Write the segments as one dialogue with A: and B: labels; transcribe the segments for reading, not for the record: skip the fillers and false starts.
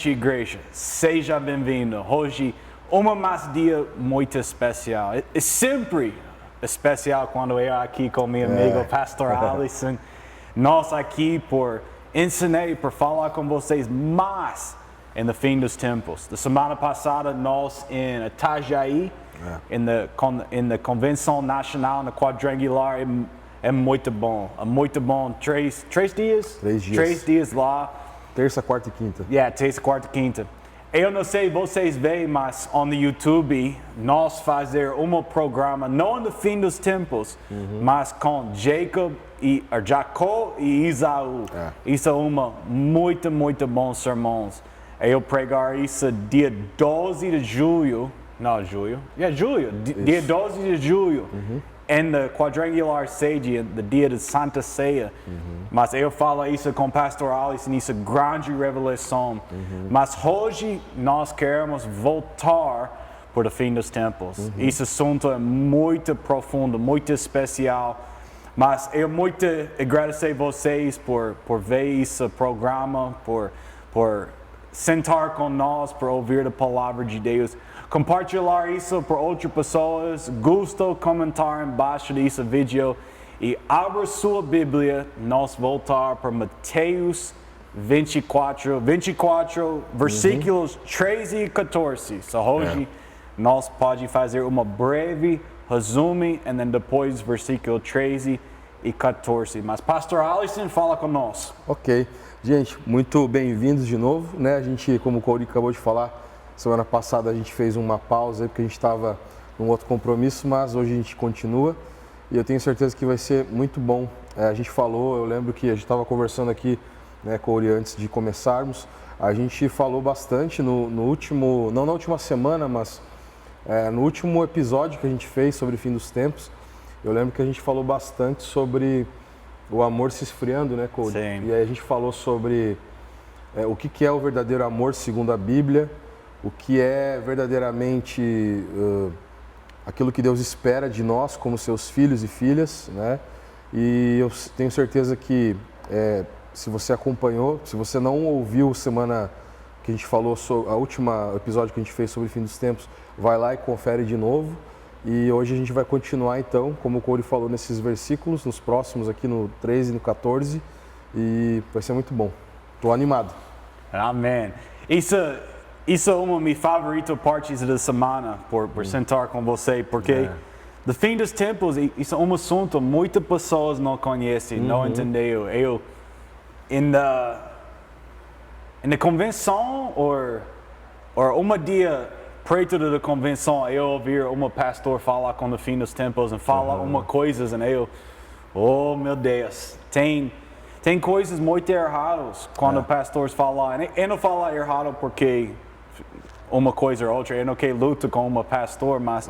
A: noite, igreja. Seja bem-vindo. Hoje, mais dia muito especial. É sempre especial quando eu aqui com meu amigo Pastor Alisson. Nós aqui por ensinar e por falar com vocês mais no fim dos tempos. Da semana passada, nós em Itajaí, na Convenção Nacional, na Quadrangular, é muito bom. É muito bom. Três dias?
B: 3 dias.
A: 3 dias lá.
B: Terça, quarta e quinta.
A: Terça, quarta e quinta. Eu não sei se vocês veem, mas no YouTube nós fazer programa, não no fim dos tempos, mas com Jacó e Isaú. Isso é muito bom sermões. Eu pregar isso dia 12 de julho. Não, julho. Julho. Dia 12 de julho. Na Quadrangular Sede, no dia da Santa Ceia. Mas eu falo isso com o Pastor Alisson, isso é grande revelação. Mas hoje nós queremos voltar para o fim dos tempos. Esse assunto é muito profundo, muito especial. Mas eu muito agradecer vocês por ver esse programa, por sentar com nós, por ouvir a palavra de Deus. Compartilhar isso para outras pessoas. Gosta, comentar embaixo desse vídeo. E abra sua Bíblia. Nós voltar para Mateus 24, versículos 13 e 14. So hoje nós podemos fazer uma breve resumo e depois versículo 13 e 14. Mas Pastor Alisson, fala conosco.
B: Ok. Gente, muito bem-vindos de novo, né? A gente, como o Corey acabou de falar, semana passada a gente fez uma pausa aí porque a gente estava num outro compromisso, mas hoje a gente continua e eu tenho certeza que vai ser muito bom. A gente falou, eu lembro que a gente estava conversando aqui, né, Corey, antes de começarmos, a gente falou bastante no último, não na última semana, mas no último episódio que a gente fez sobre o fim dos tempos, eu lembro que a gente falou bastante sobre o amor se esfriando, né, Corey?
A: Sim.
B: E aí a gente falou sobre o que é o verdadeiro amor segundo a Bíblia, o que é verdadeiramente aquilo que Deus espera de nós como seus filhos e filhas, né? E eu tenho certeza que se você acompanhou, se você não ouviu semana que a gente falou sobre a última episódio que a gente fez sobre o fim dos tempos, vai lá e confere de novo. E hoje a gente vai continuar então, como o Corey falou, nesses versículos, nos próximos aqui no 13 e no 14, e vai ser muito bom. Estou animado.
A: Amém. Isso é uma das minhas favoritas partes da semana, por sentar com você, porque no fim dos tempos, isso é um assunto que muitas pessoas não conhecem, não entenderam. Eu, na convenção, ou dia preto da convenção, eu ouvi pastor falar com o fim dos tempos, e falar coisas, e eu, oh meu Deus, tem coisas muito erradas quando pastores falam. Eu não falo errado porque uma coisa ou outra, eu não quero lutar com um pastor, mas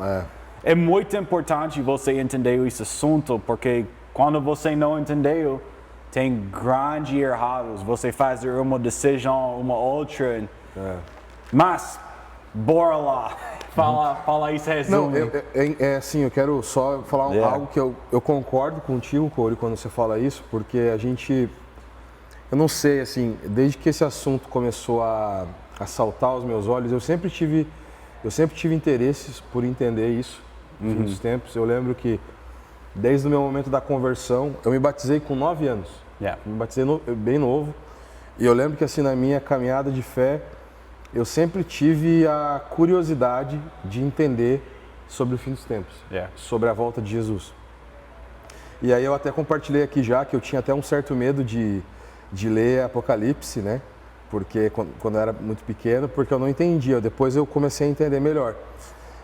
A: é muito importante você entender esse assunto, porque quando você não entendeu, tem grandes errados. Você faz uma decisão, uma outra. Mas, bora lá. Fala isso, resumo.
B: Não, assim, eu quero só falar algo que eu concordo contigo, Corey, quando você fala isso, porque a gente, eu não sei, assim, desde que esse assunto começou a saltar aos meus olhos, eu sempre tive interesses por entender isso no fim dos tempos. Eu lembro que desde o meu momento da conversão, eu me batizei com 9 anos. Me batizei bem novo. E eu lembro que assim, na minha caminhada de fé, eu sempre tive a curiosidade de entender sobre o fim dos tempos, sobre a volta de Jesus. E aí eu até compartilhei aqui já que eu tinha até um certo medo de ler Apocalipse, né? Porque quando eu era muito pequeno, porque eu não entendia. Depois eu comecei a entender melhor.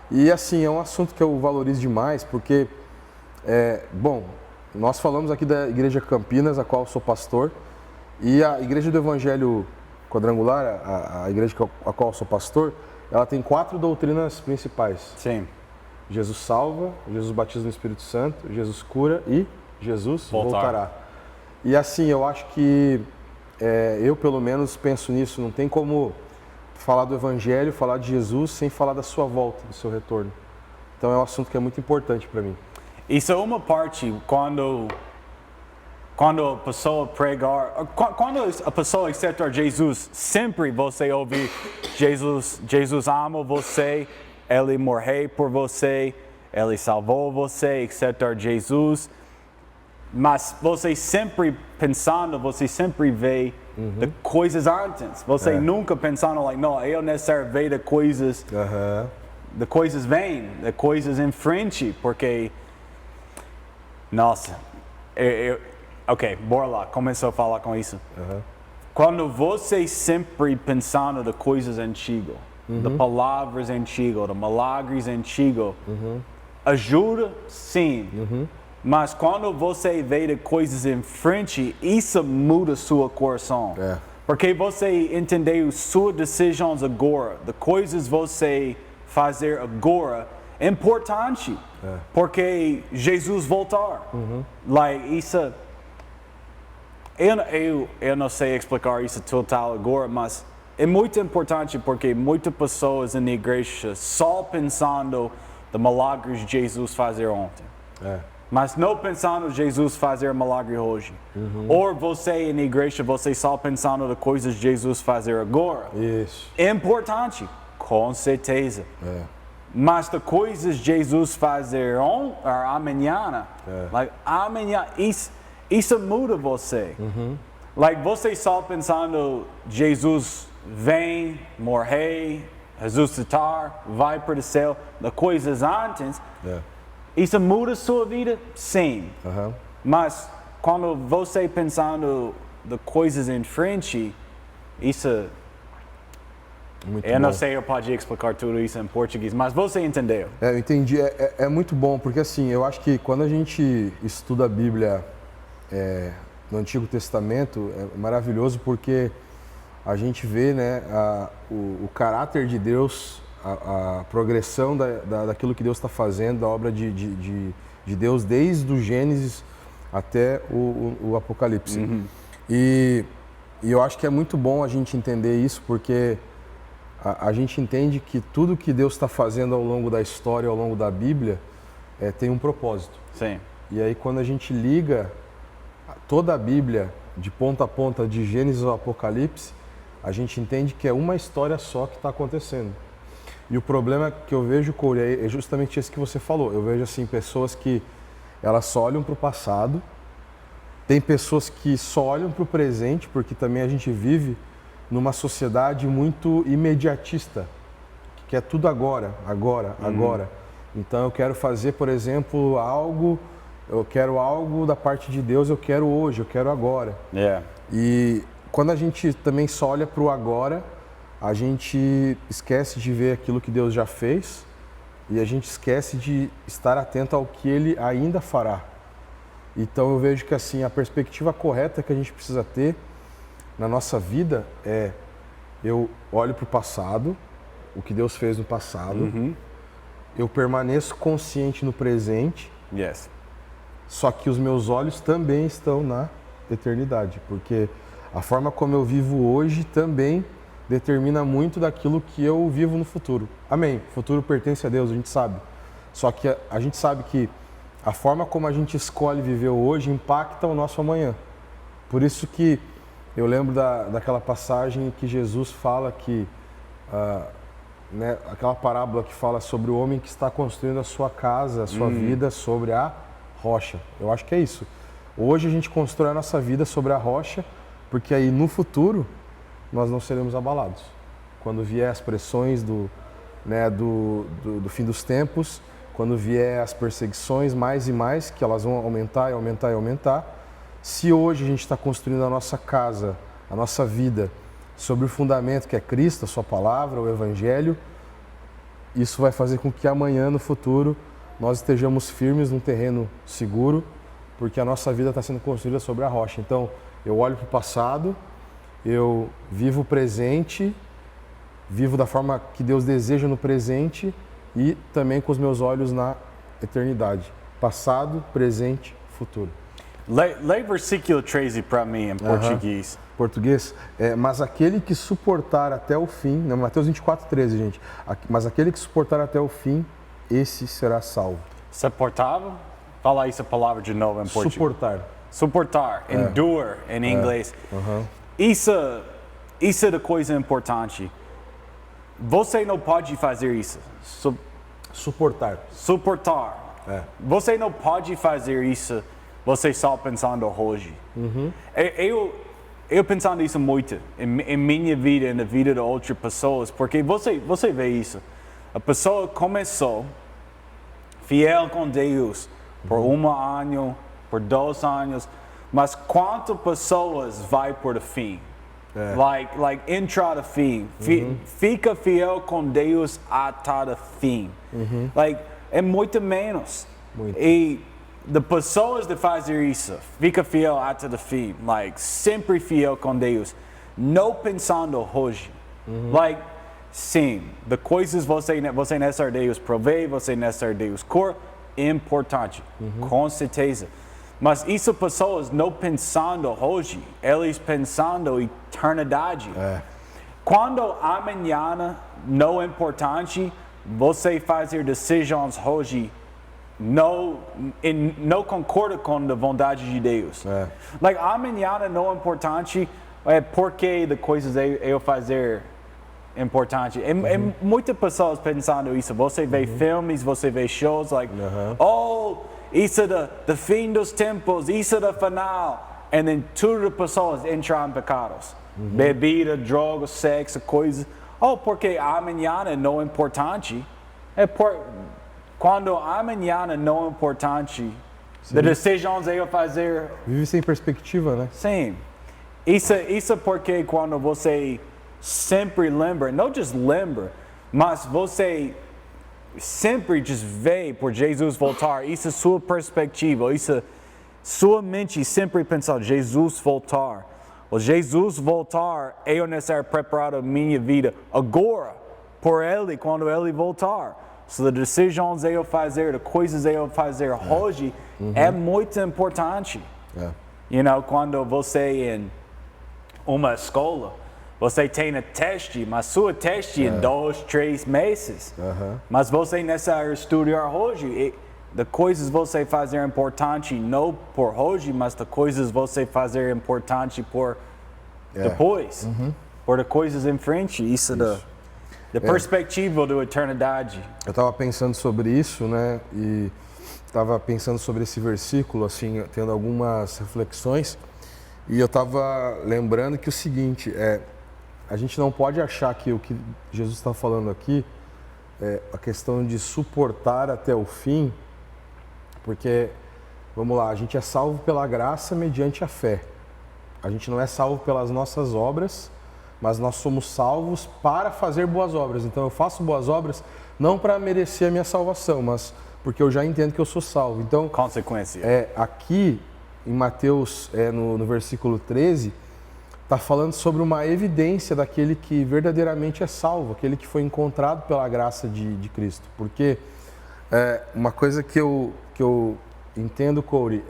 B: E assim, é um assunto que eu valorizo demais, porque, bom, nós falamos aqui da Igreja Campinas, a qual eu sou pastor, e a Igreja do Evangelho Quadrangular, a igreja a qual eu sou pastor, ela tem 4 doutrinas principais.
A: Sim.
B: Jesus salva, Jesus batiza no Espírito Santo, Jesus cura e Jesus voltará. E assim, eu acho que eu pelo menos penso nisso, não tem como falar do Evangelho, falar de Jesus sem falar da sua volta, do seu retorno. Então é um assunto que é muito importante para mim.
A: Isso é uma parte, quando quando a pessoa pregar, quando a pessoa aceitar Jesus, sempre você ouvir Jesus ama você, Ele morreu por você, Ele salvou você, aceitar Jesus. Mas você sempre pensando, você sempre vê de coisas antes. Você nunca pensando, like, não, eu necessariamente ver de coisas, de coisas vêm, de coisas em frente, porque, nossa, ok, bora lá, começou a falar com isso. Quando você sempre pensando de coisas antigas, de palavras antigas, de milagres antigos, ajuda, sim. Mas quando você vê de coisas em frente, isso muda seu coração. Porque você entendeu suas decisões agora, de coisas você fazer agora, é importante. Porque Jesus voltar. Like, isso, eu não sei explicar isso total agora, mas é muito importante porque muitas pessoas na igreja só pensando de milagres de Jesus fazer ontem. Mas não pensando Jesus fazer milagre hoje. Ou você na igreja, você só pensando de coisas de Jesus fazer agora.
B: Isso.
A: É importante, com certeza. Mas de coisas de Jesus fazer amanhã, like, amanhã, isso muda você. Like, você só pensando, Jesus vem, morrer, ressuscitar, vai para o céu, de coisas antes. Isso muda a sua vida? Sim. Mas quando você pensando de coisas em frente, isso...
B: Muito
A: eu
B: bom.
A: não sei, eu podia explicar tudo isso em português, mas você entendeu.
B: Eu entendi. É muito bom, porque assim, eu acho que quando a gente estuda a Bíblia no Antigo Testamento, é maravilhoso porque a gente vê, né, o caráter de Deus, a progressão daquilo que Deus está fazendo, da obra de Deus, desde o Gênesis até o Apocalipse. E eu acho que é muito bom a gente entender isso, porque a gente entende que tudo que Deus está fazendo ao longo da história, ao longo da Bíblia, tem um propósito.
A: Sim.
B: E aí quando a gente liga toda a Bíblia, de ponta a ponta, de Gênesis ao Apocalipse, a gente entende que é uma história só que está acontecendo. E o problema que eu vejo, Corey, é justamente esse que você falou. Eu vejo assim, pessoas que elas só olham para o passado, tem pessoas que só olham para o presente, porque também a gente vive numa sociedade muito imediatista, que quer tudo agora. Então eu quero fazer, por exemplo, eu quero algo da parte de Deus, eu quero hoje, eu quero agora. E quando a gente também só olha para o agora, a gente esquece de ver aquilo que Deus já fez e a gente esquece de estar atento ao que Ele ainda fará. Então eu vejo que assim, a perspectiva correta que a gente precisa ter na nossa vida eu olho para o passado, o que Deus fez no passado, eu permaneço consciente no presente, só que os meus olhos também estão na eternidade, porque a forma como eu vivo hoje também determina muito daquilo que eu vivo no futuro. Amém. O futuro pertence a Deus, a gente sabe. Só que a gente sabe que a forma como a gente escolhe viver hoje impacta o nosso amanhã. Por isso que eu lembro daquela passagem que Jesus fala que, né, aquela parábola que fala sobre o homem que está construindo a sua casa, a sua vida sobre a rocha. Eu acho que é isso. Hoje a gente constrói a nossa vida sobre a rocha, porque aí no futuro nós não seremos abalados. Quando vier as pressões do fim dos tempos, quando vier as perseguições mais e mais, que elas vão aumentar e aumentar e aumentar, se hoje a gente está construindo a nossa casa, a nossa vida, sobre o fundamento que é Cristo, a sua palavra, o Evangelho, isso vai fazer com que amanhã, no futuro, nós estejamos firmes num terreno seguro, porque a nossa vida está sendo construída sobre a rocha. Então, eu olho para o passado, eu vivo o presente, vivo da forma que Deus deseja no presente e também com os meus olhos na eternidade. Passado, presente, futuro.
A: Lê versículo 13 para mim em português.
B: Português? Mas aquele que suportar até o fim, não, Mateus 24:13, gente. Mas aquele que suportar até o fim, esse será salvo.
A: Suportável? Fala essa palavra de novo em português.
B: Suportar.
A: Suportar, endure em inglês. Isso é a coisa importante. Você não pode fazer isso.
B: Suportar.
A: Você não pode fazer isso, você só pensando hoje. Eu pensando nisso muito, em minha vida e na vida de outras pessoas, porque você vê isso. A pessoa começou fiel com Deus por 1 ano, por 2 anos, mas quantas pessoas vai por o fim? Like entrar no fim. Fica fiel com Deus até o fim. Like, é muito menos. E de pessoas de fazer isso, fica fiel até o fim. Like, sempre fiel com Deus. Não pensando hoje. Like, sim, de coisas você nessa Deus provê, você nessa Deus cura, importante, com certeza. Mas isso pessoas não pensando hoje, eles pensando eternidade. Quando amanhã não é importante, você fazer decisões hoje não concorda com a vontade de Deus. Like, amanhã não é importante, porque de coisas eu fazer importante. Muitas pessoas pensando isso. Você vê filmes, você vê shows, like, isso é do fim dos tempos, isso é do final. E then todas as pessoas entram em pecados. Bebida, drogas, sexo, coisas. Porque amanhã não é importante. Quando amanhã não é importante, as decisões eu fazer...
B: Vive sem perspectiva, né?
A: Sim. Isso é porque quando você sempre lembra, não just lembra, mas você sempre just vê por Jesus voltar, isso é sua perspectiva, isso é sua mente sempre pensar, Jesus voltar. O Jesus voltar, eu necessariamente preparar a minha vida agora, por Ele, quando Ele voltar. So, as decisões eu fazer, as coisas eu fazer hoje, é muito importante. You know, quando você em uma escola, você tem um teste, mas sua teste em 2, 3 meses. Mas você necessariamente estudar hoje. De coisas você fazer importante não por hoje, mas de coisas você fazer importante por depois. Por de coisas em frente. Isso. Da perspectiva da eternidade.
B: Eu estava pensando sobre isso, né? E estava pensando sobre esse versículo, assim, tendo algumas reflexões. E eu estava lembrando que o seguinte, a gente não pode achar que o que Jesus está falando aqui, a questão de suportar até o fim, porque, vamos lá, a gente é salvo pela graça mediante a fé. A gente não é salvo pelas nossas obras, mas nós somos salvos para fazer boas obras. Então eu faço boas obras não para merecer a minha salvação, mas porque eu já entendo que eu sou salvo. Então,
A: consequência.
B: Aqui em Mateus, no versículo 13, está falando sobre uma evidência daquele que verdadeiramente é salvo, aquele que foi encontrado pela graça de Cristo. Porque uma coisa que eu entendo, Corey,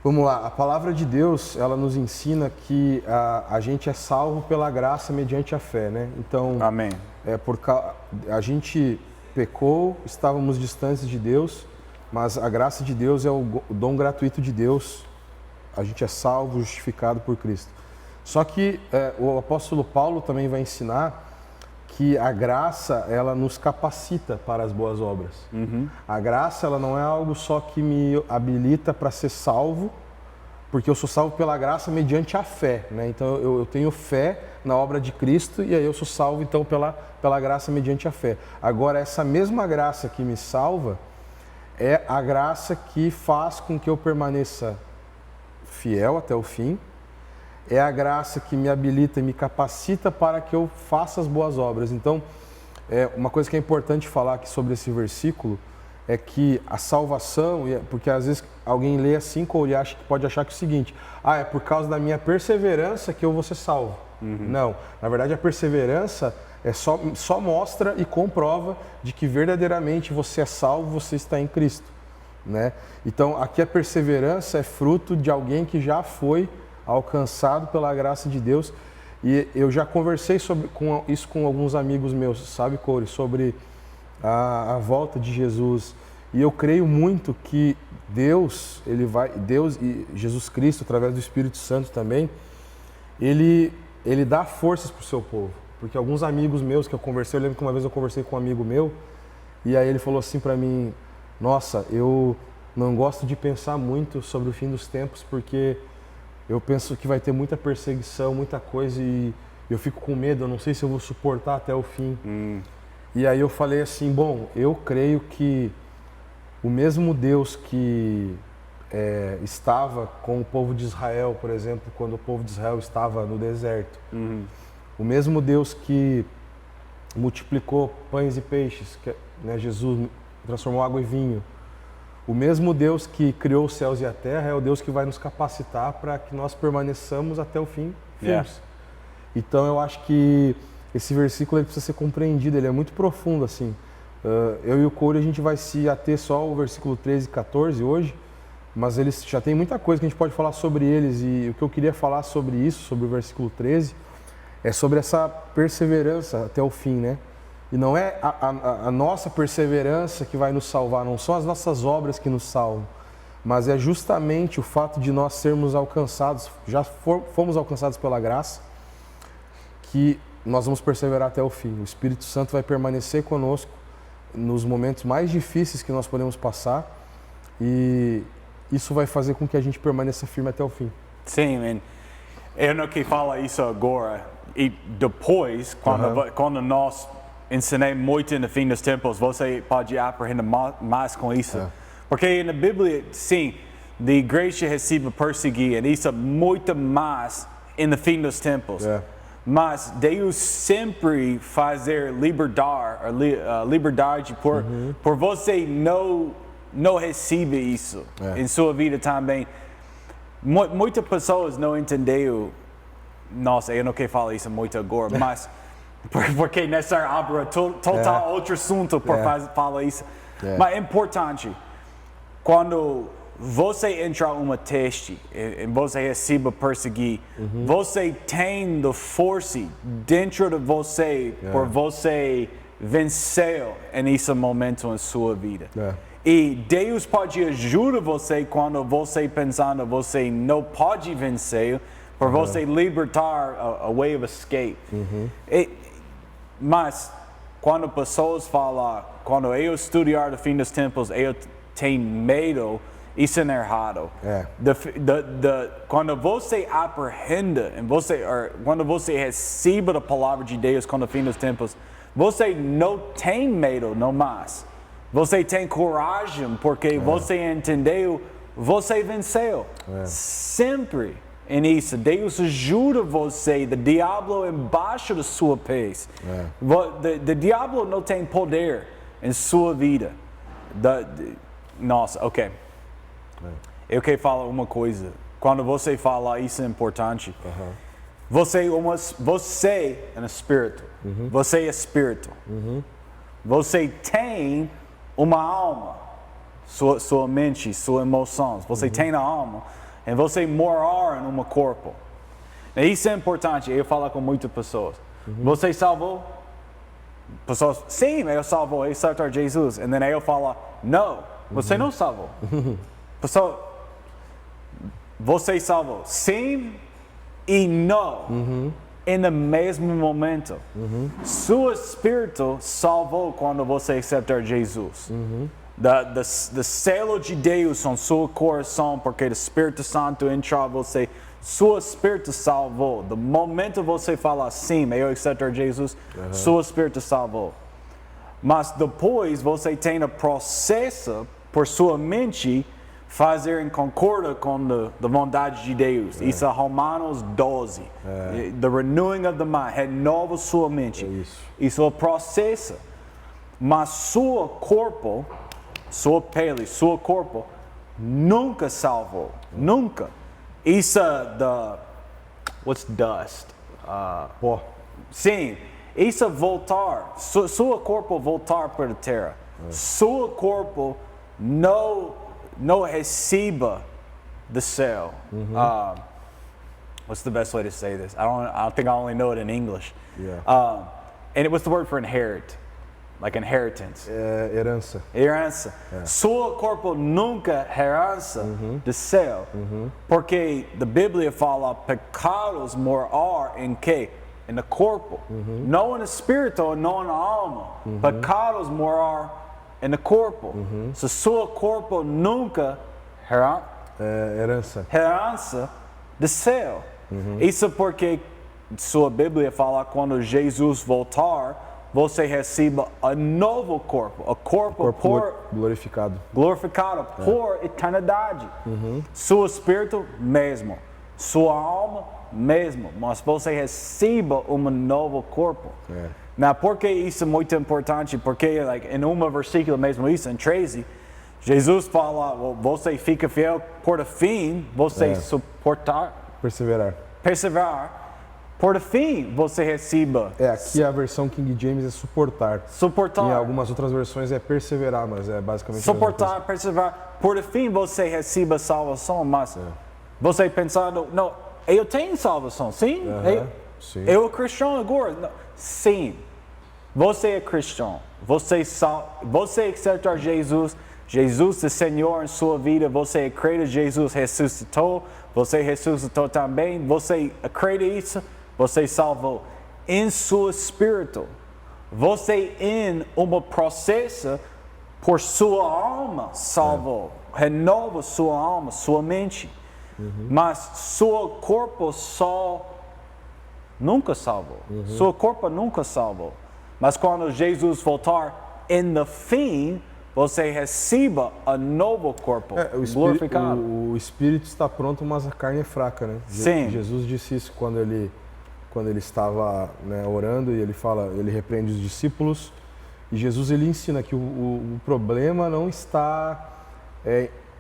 B: vamos lá, a palavra de Deus, ela nos ensina que a gente é salvo pela graça mediante a fé, né? Então,
A: amém.
B: A gente pecou, estávamos distantes de Deus, mas a graça de Deus é o dom gratuito de Deus. A gente é salvo, justificado por Cristo. Só que o apóstolo Paulo também vai ensinar que a graça, ela nos capacita para as boas obras. A graça, ela não é algo só que me habilita para ser salvo, porque eu sou salvo pela graça mediante a fé, né? Então eu tenho fé na obra de Cristo e aí eu sou salvo então pela graça mediante a fé. Agora, essa mesma graça que me salva é a graça que faz com que eu permaneça fiel até o fim, é a graça que me habilita e me capacita para que eu faça as boas obras. Então, uma coisa que é importante falar aqui sobre esse versículo é que a salvação, porque às vezes alguém lê assim ou ele pode achar que é o seguinte, é por causa da minha perseverança que eu vou ser salvo. Não, na verdade a perseverança só mostra e comprova de que verdadeiramente você é salvo, você está em Cristo, né? Então aqui a perseverança é fruto de alguém que já foi alcançado pela graça de Deus, e eu já conversei com isso com alguns amigos meus, sabe, Corey, sobre a volta de Jesus, E eu creio muito que Deus e Jesus Cristo, através do Espírito Santo também, ele dá forças para o seu povo. Porque alguns amigos meus que eu conversei, eu lembro que uma vez eu conversei com um amigo meu, e aí ele falou assim para mim, nossa, eu não gosto de pensar muito sobre o fim dos tempos, porque eu penso que vai ter muita perseguição, muita coisa, e eu fico com medo, eu não sei se eu vou suportar até o fim. E aí eu falei assim, bom, eu creio que o mesmo Deus que estava com o povo de Israel, por exemplo, quando o povo de Israel estava no deserto, o mesmo Deus que multiplicou pães e peixes, né, Jesus transformou água em vinho, o mesmo Deus que criou os céus e a terra é o Deus que vai nos capacitar para que nós permaneçamos até o fim. Então eu acho que esse versículo ele precisa ser compreendido, ele é muito profundo assim. Eu e o Corey a gente vai se ater só ao versículo 13 e 14 hoje, mas eles já tem muita coisa que a gente pode falar sobre eles, e o que eu queria falar sobre isso, sobre o versículo 13, é sobre essa perseverança até o fim, né? E não é a nossa perseverança que vai nos salvar, não são as nossas obras que nos salvam, mas é justamente o fato de nós sermos alcançados, fomos alcançados pela graça, que nós vamos perseverar até o fim. O Espírito Santo vai permanecer conosco nos momentos mais difíceis que nós podemos passar, e isso vai fazer com que a gente permaneça firme até o fim.
A: Sim, man. Eu não quero falar isso agora, e depois, quando nós ensinamos muito no fim dos tempos, você pode aprender mais com isso. Porque na Bíblia, sim, a igreja recebe perseguir, e isso é muito mais no fim dos tempos. Mas Deus sempre fazer liberdade por você não receber isso em sua vida também. Muitas pessoas não entenderam. Nossa, eu não quero falar isso muito agora, mas porque nessa obra total outro assunto por falar isso. Mas é importante, quando você entra em um teste e você recebe perseguir, você tem a força dentro de você por você vencer nesse momento em sua vida. E Deus pode ajudar você quando você pensando você não pode vencer, por você libertar a way of escape. Mas quando pessoas falam, quando eu estudar o fim dos tempos, eu tenho medo, isso é errado. Quando você aprende, quando você recebe a palavra de Deus quando o fim dos tempos, você não tem medo, não mais. Você tem coragem, porque você entendeu, você venceu. Sempre. E nisso, Deus ajuda você, o diabo embaixo da sua pés. O diabo não tem poder em sua vida. Nossa, ok. Eu quero falar uma coisa. Quando você fala isso é importante. Você é um espírito. Você é espírito. Você tem uma alma. Sua mente, suas emoções. Você tem a alma. E você morar em um corpo. E isso é importante, eu falo com muitas pessoas. Você salvou? Pessoas, sim, eu salvou, eu aceitar Jesus. E daí eu falo, não, você não salvou. Pessoa, você salvou, sim e não. No mesmo momento. Seu espírito salvou quando você aceitar Jesus. Do selo de Deus no seu coração, porque o Espírito Santo entrou em você, seu espírito salvou. Do momento você fala sim, eu aceitar Jesus, seu espírito salvou. Mas depois você tem o processo por sua mente fazer em concórdia com a vontade de Deus. Isso é Romanos 12. The renewing of the mind, renova sua mente. Isso é o processo. Mas seu corpo, sua pele, seu corpo, nunca salvou. Nunca. Isso é what's dust?
B: Pó.
A: Sim. Isso é voltar. Seu corpo voltar para a terra. Seu corpo não receba do céu. What's the best way to say this? I don't think I only know it in English. And what's the word for inherit? like inheritance.
B: É herança.
A: Herança. Seu corpo nunca é herança do céu. Porque a Bíblia fala pecados morar em quê? No corpo. Não no espírito, não na alma. Pecados morar no corpo. Se seu corpo nunca
B: É
A: herança do céu. Isso porque sua Bíblia fala quando Jesus voltar, você receba um novo corpo, o corpo
B: glorificado
A: por eternidade. Seu espírito mesmo, sua alma mesmo, mas você receba um novo corpo. Now, por que isso é muito importante? Porque like, em um versículo mesmo, isso em 13, Jesus fala, você fica fiel por o fim, você perseverar. Por fim, você receba.
B: Aqui a versão King James é suportar. Em algumas outras versões é perseverar, mas é basicamente
A: suportar, perseverar. Por fim, você receba salvação, mas você pensando, não, eu tenho salvação, sim?
B: Sim.
A: Eu sou cristão agora? Não. Sim. Você é cristão. Você aceitar Jesus é Senhor em sua vida, você acredita que Jesus ressuscitou, você ressuscitou também, você acredita nisso? Você salvou em seu espírito. Você em um processo por sua alma salvou. Renova sua alma, sua mente. Mas seu corpo nunca salvou. Seu corpo nunca salvou. Mas quando Jesus voltar, no fim, você receba um novo corpo glorificado.
B: O espírito está pronto, mas a carne é fraca, né?
A: Sim.
B: Jesus disse isso quando ele estava orando e ele repreende os discípulos. E Jesus ele ensina que o problema não está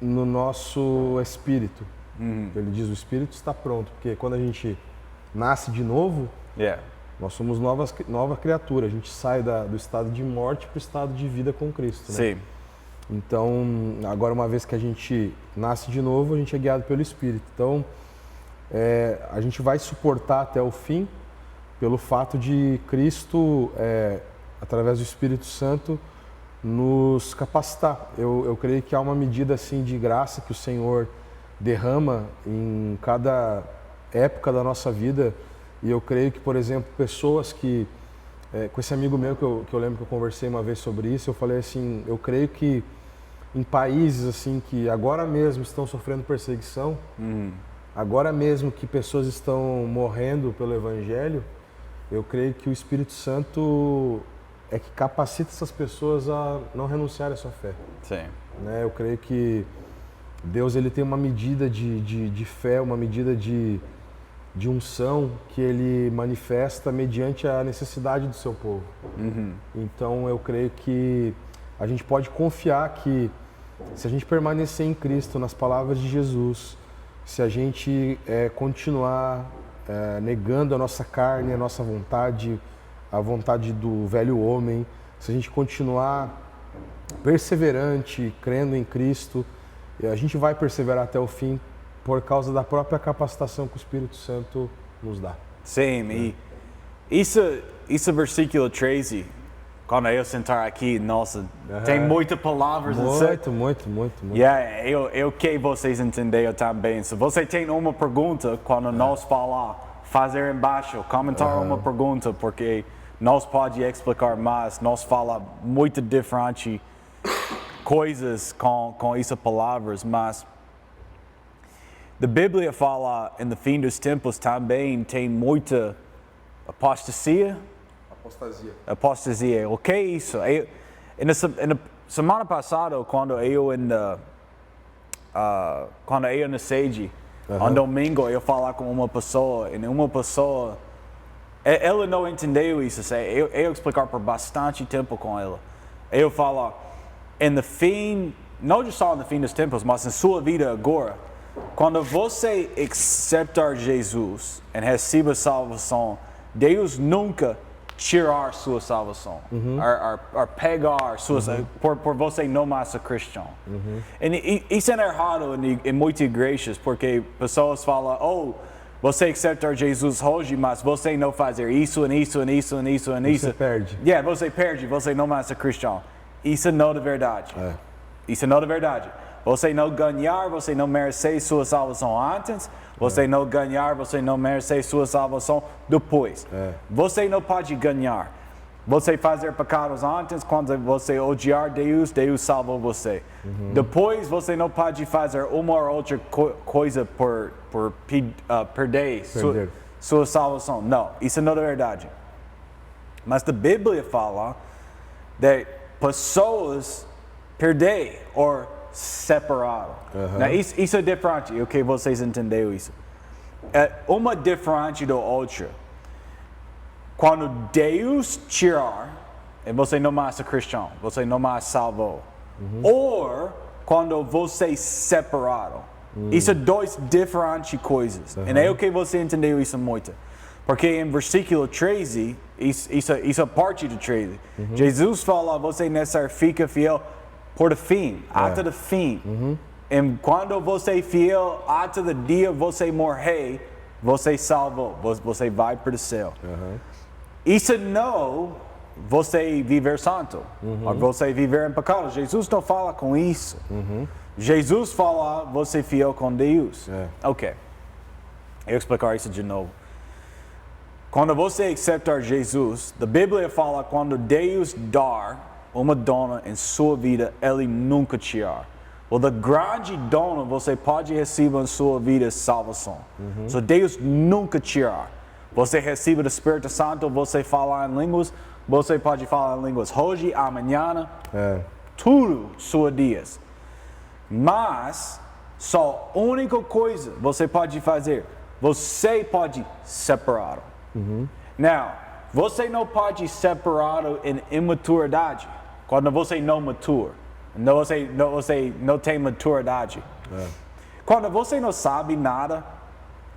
B: no nosso espírito. Ele diz o espírito está pronto, porque quando a gente nasce de novo, nós somos nova criatura. A gente sai do estado de morte para o estado de vida com Cristo. Né?
A: Sim.
B: Então, agora uma vez que a gente nasce de novo, a gente é guiado pelo Espírito. Então, a gente vai suportar até o fim pelo fato de Cristo, através do Espírito Santo, nos capacitar. Eu creio que há uma medida assim de graça que o Senhor derrama em cada época da nossa vida. E eu creio que, por exemplo, pessoas que... com esse amigo meu que eu lembro que eu conversei uma vez sobre isso, eu falei assim, eu creio que em países assim que agora mesmo estão sofrendo perseguição, agora mesmo que pessoas estão morrendo pelo Evangelho, eu creio que o Espírito Santo é que capacita essas pessoas a não renunciarem à sua fé.
A: Sim.
B: Né? Eu creio que Deus ele tem uma medida de fé, uma medida de unção que ele manifesta mediante a necessidade do seu povo. Então eu creio que a gente pode confiar que se a gente permanecer em Cristo, nas palavras de Jesus, se a gente continuar negando a nossa carne, a nossa vontade, a vontade do velho homem, se a gente continuar perseverante, crendo em Cristo, a gente vai perseverar até o fim, por causa da própria capacitação que o Espírito Santo nos dá.
A: Sim, e isso versículo 13, quando eu sentar aqui, nossa, tem muitas palavras.
B: Muito.
A: Eu quero vocês entenderem também. Se você tem uma pergunta, quando nós falar, fazer embaixo, comentar uma pergunta, porque nós podemos explicar mais, nós fala muito diferente coisas com essas palavras, mas a Bíblia fala, no fim dos tempos também tem muita apostasia. O que é isso? Na semana passada, quando eu na sede, um domingo, eu falava com uma pessoa, e uma pessoa, ela não entendeu isso. Eu explicar por bastante tempo com ela. Eu falo, no fim, não só no fim dos tempos, mas em sua vida agora, quando você aceitar Jesus e recebe a salvação, Deus nunca tirar sua salvação, pegar sua, por você não mais ser cristão. E isso é errado em muitas igrejas, porque pessoas falam, você aceitar Jesus hoje, mas você não fazer isso, e isso, e isso, e isso, e isso.
B: Você perde.
A: Você perde, você não mais é cristão. Isso não é verdade. Isso não é verdade. Você não ganhar, você não merece sua salvação antes. Você não ganhar, você não merece sua salvação depois. Você não pode ganhar. Você fazer pecados antes, quando você odiar Deus, Deus salva você. Depois você não pode fazer uma ou outra coisa por perder sua salvação. Não, isso não é verdade. Mas a Bíblia fala de pessoas perder ou separar. Isso é diferente, ok? Vocês entenderam isso. É uma diferente da outra. Quando Deus tirar, e você não mais é cristão, você não mais salvou. Ou quando você separado. Isso é duas diferentes coisas. E é o que você entendeu isso muito. Porque em versículo 13, isso é parte do 13. Jesus fala, você necessariamente fica fiel por o fim, até o fim. E quando você é fiel, até o dia você morrer, você salvou, você vai para o céu. Isso não você viver santo, ou você viver em pecado. Jesus não fala com isso. Jesus fala você fiel com Deus. Ok, eu vou explicar isso de novo. Quando você aceitar Jesus, a Bíblia fala quando Deus dá uma dona em sua vida, Ele nunca tirar. O grande dona você pode receber em sua vida é salvação. So Deus nunca tirar. Você recebe o Espírito Santo, você fala em línguas, você pode falar em línguas hoje, amanhã, tudo seus dias. Mas, só a única coisa você pode fazer, você pode separar. Now, você não pode separar em imaturidade, quando você não matura. Você não tem maturidade. Quando você não sabe nada,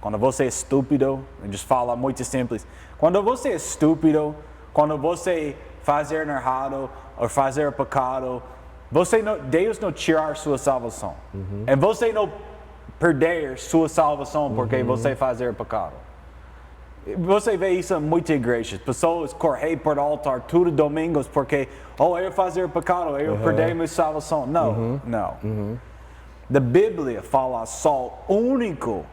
A: quando você é estúpido, a gente fala muito simples. Quando você é estúpido, quando você fazer errado ou fazer pecado, Deus não tirar sua salvação. E você não perder sua salvação porque você fazer pecado. Você vê isso em muitas igrejas. Pessoas correm por altar todos domingos porque, eu fazer pecado, eu perder minha salvação. Não, não. A Bíblia fala só único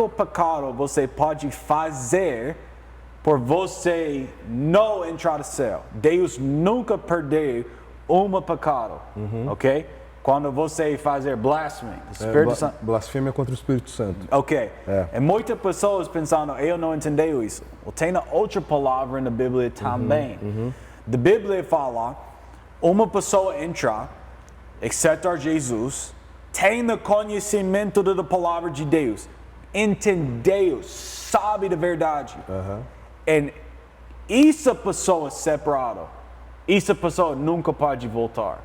A: pecado você pode fazer por você não entrar no céu. Deus nunca perdeu pecado, ok? Quando você fazer blasfêmia, Espírito Santo.
B: Blasfêmia contra o Espírito Santo.
A: Ok. E muitas pessoas pensando, eu não entendi isso. Tem outra palavra na Bíblia também. A Bíblia fala, uma pessoa entra, aceitar Jesus, tem o conhecimento da palavra de Deus, entendeu, sabe da verdade. E essa pessoa separada, essa pessoa nunca pode voltar.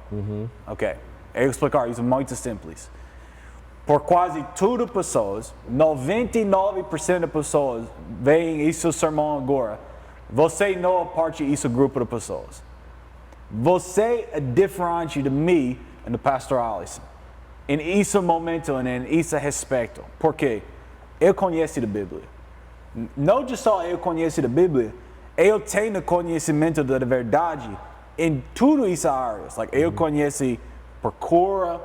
A: Ok, eu vou explicar isso muito simples. Por quase todas as pessoas, 99% das pessoas veem esse sermão agora, você não é parte desse grupo de pessoas. Você é diferente de mim e do pastor Alisson. Em esse momento, em esse respeito. Porque eu conheço a Bíblia. Não só eu conheço a Bíblia, eu tenho conhecimento da verdade em todas essas áreas. Eu conheço por cura,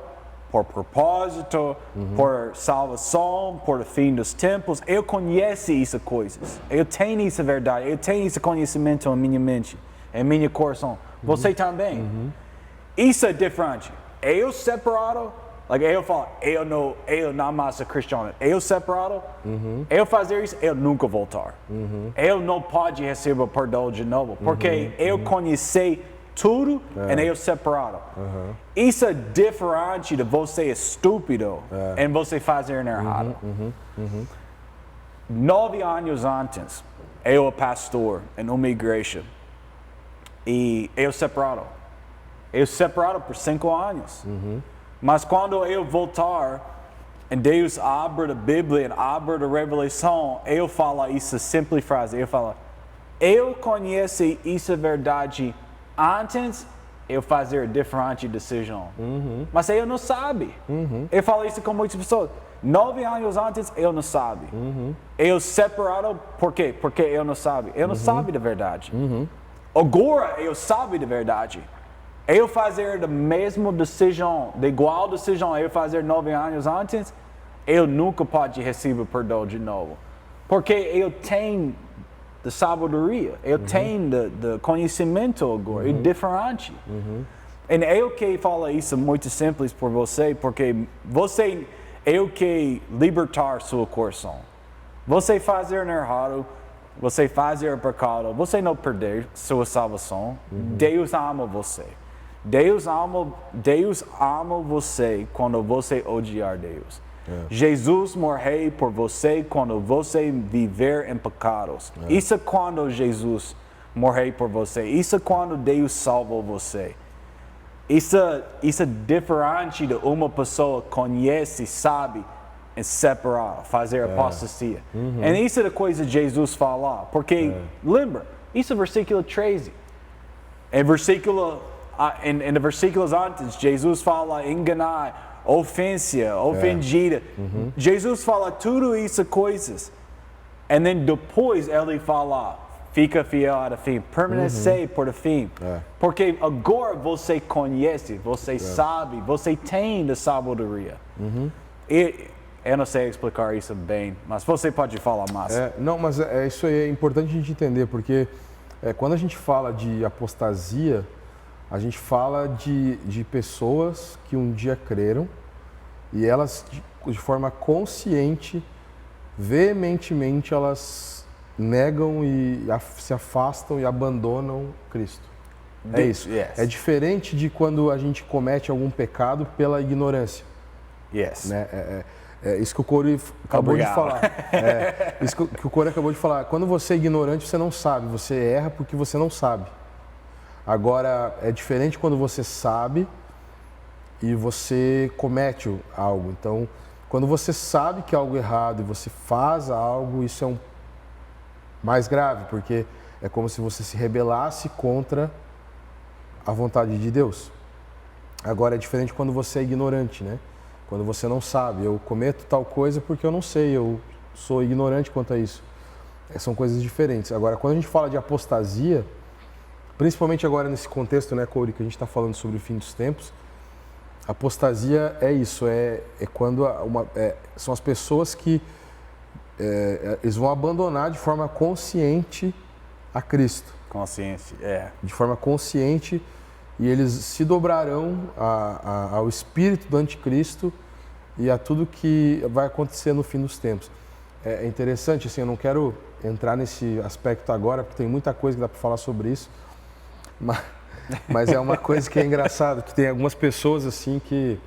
A: por propósito, por salvação, por o fim dos tempos. Eu conheço essas coisas. Eu tenho essa verdade, eu tenho esse conhecimento em minha mente, em meu coração. Você também. Isso é diferente. Eu separado, eu falo, eu não mais sou cristão. Eu separado, eu fazer isso, eu nunca voltar. Eu não posso receber perdão de novo, porque eu conheci tudo e eu separado. Isso é diferente de você estúpido e você fazer errado. 9 anos antes, eu era pastor em uma igreja e eu separado. Eu separado por 5 anos. Mas quando eu voltar, e Deus abre a Bíblia, e abre a revelação, eu falo essa simples frase, eu falo, eu conheço essa verdade antes eu fazer diferente decisão. Mas eu não sabe. Eu falo isso com muitas pessoas. 9 anos antes, eu não sabe. Eu separado, por quê? Porque eu não sabe. Eu não sabe da verdade. Agora, eu sabe da verdade. Eu fazer a mesma decisão, de igual decisão eu fazer 9 anos antes, eu nunca pode receber perdão de novo. Porque eu tenho de sabedoria, eu tenho de conhecimento agora, é diferente. E eu que falo isso muito simples por você, porque eu que libertar seu coração. Você fazer errado, você fazer pecado, você não perder sua salvação. Deus ama você. Deus ama você quando você odiar Deus. Jesus morreu por você quando você viver em pecados. Isso é quando Jesus morreu por você. Isso é quando Deus salvou você. Isso é diferente de uma pessoa que conhece, sabe, e separar, fazer apostasia. E isso é a coisa que Jesus fala. Porque, lembra, isso é versículo 13. Em versículos antes, Jesus fala enganar, ofendida. Jesus fala tudo isso coisas. E depois ele fala, fica fiel até o fim, permanecer por o fim. Porque agora você conhece, você sabe, você tem a sabedoria. E eu não sei explicar isso bem, mas você pode falar mais.
B: Não, mas isso aí é importante a gente entender, porque quando a gente fala de apostasia, a gente fala de pessoas que um dia creram e elas, de forma consciente, veementemente, elas negam e se afastam e abandonam Cristo. É isso. É diferente de quando a gente comete algum pecado pela ignorância. Né? Isso que o Corey acabou de falar. Isso que o Corey acabou de falar. Quando você é ignorante, você não sabe. Você erra porque você não sabe. Agora, é diferente quando você sabe e você comete algo. Então, quando você sabe que é algo errado e você faz algo, isso é mais grave, porque é como se você se rebelasse contra a vontade de Deus. Agora, é diferente quando você é ignorante, né? Quando você não sabe. Eu cometo tal coisa porque eu não sei, eu sou ignorante quanto a isso. São coisas diferentes. Agora, quando a gente fala de apostasia, principalmente agora nesse contexto, né, Corey, que a gente está falando sobre o fim dos tempos, apostasia é isso, quando são as pessoas que eles vão abandonar de forma consciente a Cristo.
A: Consciência,
B: De forma consciente, e eles se dobrarão ao espírito do anticristo e a tudo que vai acontecer no fim dos tempos. É interessante, assim, eu não quero entrar nesse aspecto agora, porque tem muita coisa que dá para falar sobre isso, mas é uma coisa que é engraçada, que tem algumas pessoas assim que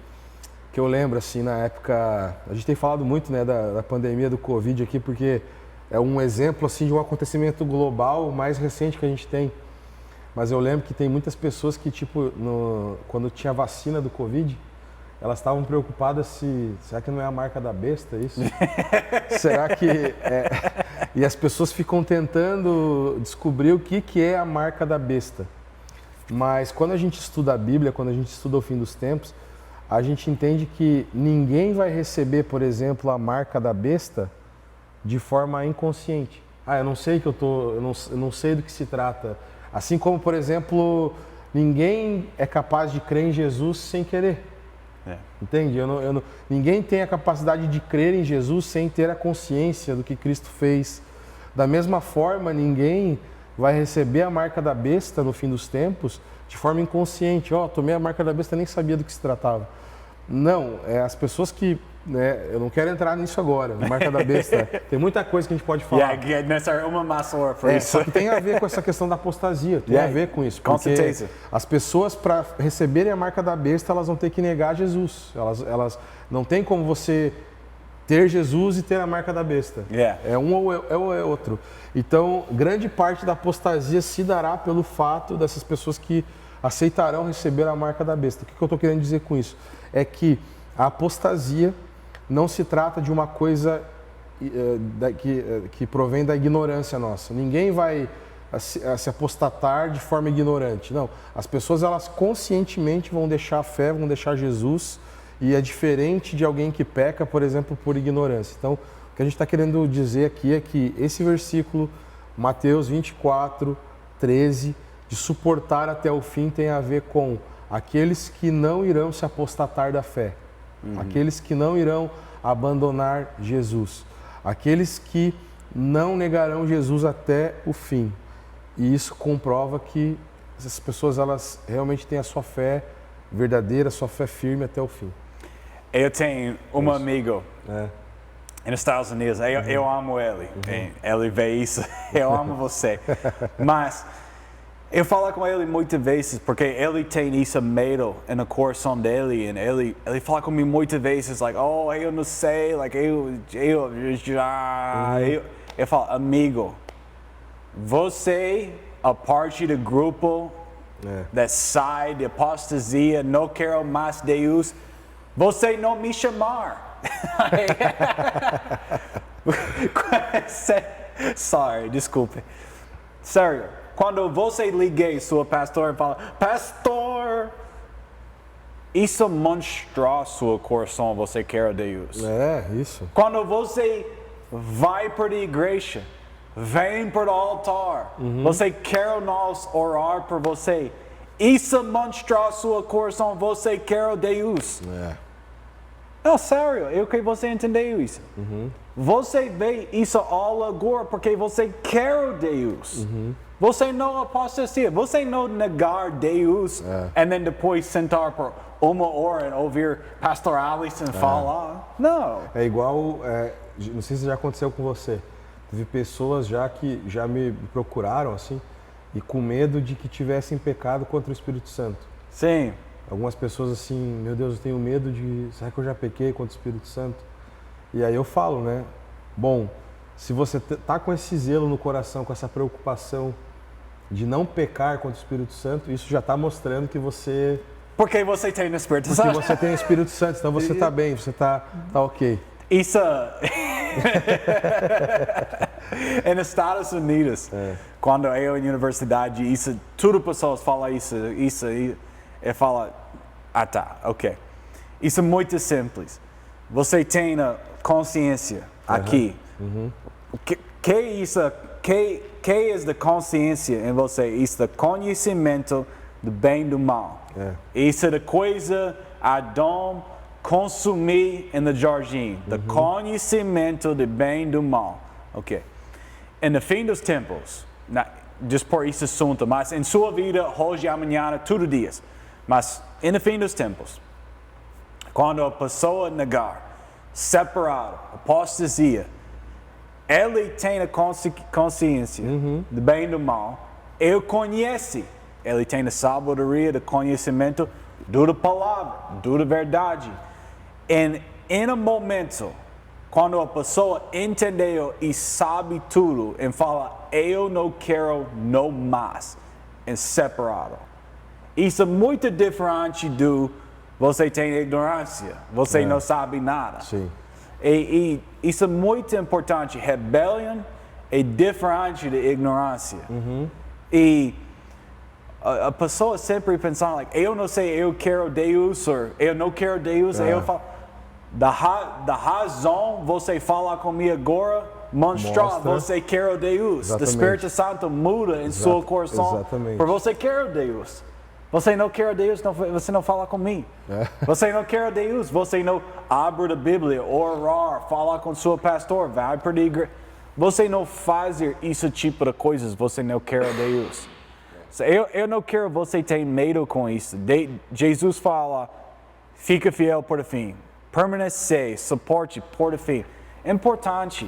B: eu lembro assim na época, a gente tem falado muito, né, da pandemia do Covid aqui, porque é um exemplo assim de um acontecimento global mais recente que a gente tem. Mas eu lembro que tem muitas pessoas que tipo quando tinha vacina do Covid, elas estavam preocupadas será que não é a marca da besta isso? Será que E as pessoas ficam tentando descobrir o que é a marca da besta. Mas quando a gente estuda a Bíblia, quando a gente estuda o fim dos tempos, a gente entende que ninguém vai receber, por exemplo, a marca da besta de forma inconsciente. Eu não sei eu não sei do que se trata. Assim como, por exemplo, ninguém é capaz de crer em Jesus sem querer. Entende? Ninguém tem a capacidade de crer em Jesus sem ter a consciência do que Cristo fez. Da mesma forma, ninguém vai receber a marca da besta no fim dos tempos de forma inconsciente. Tomei a marca da besta, nem sabia do que se tratava. Não, as pessoas que... eu não quero entrar nisso agora, marca da besta. Tem muita coisa que a gente pode falar.
A: Nessa uma massa para isso.
B: Só que tem a ver com essa questão da apostasia, tem a ver com isso.
A: Com certeza.
B: As pessoas, para receberem a marca da besta, elas vão ter que negar Jesus. Elas não tem como você ter Jesus e ter a marca da besta. É um ou é outro. Então, grande parte da apostasia se dará pelo fato dessas pessoas que aceitarão receber a marca da besta. O que eu estou querendo dizer com isso? É que a apostasia não se trata de uma coisa que provém da ignorância nossa. Ninguém vai se apostatar de forma ignorante. Não, as pessoas elas conscientemente vão deixar a fé, vão deixar Jesus, e é diferente de alguém que peca, por exemplo, por ignorância. Então, o que a gente está querendo dizer aqui é que esse versículo, Mateus 24, 13, de suportar até o fim, tem a ver com aqueles que não irão se apostatar da fé, aqueles que não irão abandonar Jesus, aqueles que não negarão Jesus até o fim. E isso comprova que essas pessoas elas realmente têm a sua fé verdadeira, a sua fé firme até o fim.
A: Eu tenho um amigo nos Estados Unidos, eu amo ele, ele vê isso, eu amo você, mas eu falo com ele muitas vezes porque ele tem isso medo no coração dele, e ele fala comigo muitas vezes, like, oh, eu não sei, like, eu falo, amigo, você, a parte do grupo that sai de apostasia, não quero mais Deus, você não me chamar. Sorry, desculpe. Sério, quando você liga sua pastor e fala, pastor, isso mostra seu coração, você quer Deus.
B: É, isso.
A: Quando você vai para a igreja, vem para o altar, você quer nós orar por você, isso mostra seu coração, você quer Deus. Não, sério, eu quero que você entendeu isso. Você vê isso all agora porque você quer Deus. Você não apostasia, você não negar Deus e depois sentar por uma hora e ouvir Pastor Alisson falar. Não.
B: É igual, não sei se já aconteceu com você. Teve pessoas já que já me procuraram assim e com medo de que tivessem pecado contra o Espírito Santo.
A: Sim.
B: Algumas pessoas assim, meu Deus, eu tenho medo de, será que eu já pequei contra o Espírito Santo? E aí eu falo, né? Bom, se você tá com esse zelo no coração, com essa preocupação de não pecar contra o Espírito Santo, isso já está mostrando que você...
A: Porque você tem o Espírito Santo.
B: Porque você tem o Espírito Santo, então você está bem, você tá ok.
A: Isso... nos Estados Unidos, quando eu em universidade, isso, tudo pessoas falam isso, eu falo, tá, ok. Isso é muito simples. Você tem a consciência aqui. Que é isso? Que é a consciência em você? Isso é conhecimento do bem e do mal. Isso é a coisa Adão consumir no jardim. Do conhecimento do bem e do mal. Ok. E no fim dos tempos, just por esse assunto, mas em sua vida, hoje e amanhã, todo dias. Mas no fim dos tempos, quando a pessoa negar, separado, apostasia, ele tem a consciência do bem e do mal, ele conhece, ele tem a sabedoria, do conhecimento, da palavra, da verdade. E em um momento, quando a pessoa entendeu e sabe tudo, e fala, eu não quero não mais, e separado. Isso é muito diferente do você tem ignorância, você não sabe nada.
B: Sim.
A: E isso é muito importante. Rebelião é diferente de ignorância. E a pessoa sempre pensando, like, eu não sei, eu quero Deus, ou eu não quero Deus. Eu falo, da razão você fala comigo agora, mostra você quer Deus. O Espírito Santo muda em seu coração para você quer Deus. Você não quer Deus, você não fala comigo. Você não quer Deus, você não abre a Bíblia, orar, falar com seu pastor, vai para a igreja. Você não faz esse tipo de coisas, você não quer Deus. Eu não quero você ter medo com isso. Jesus fala, fica fiel por o fim. Permanecer, suporte por o fim. Importante,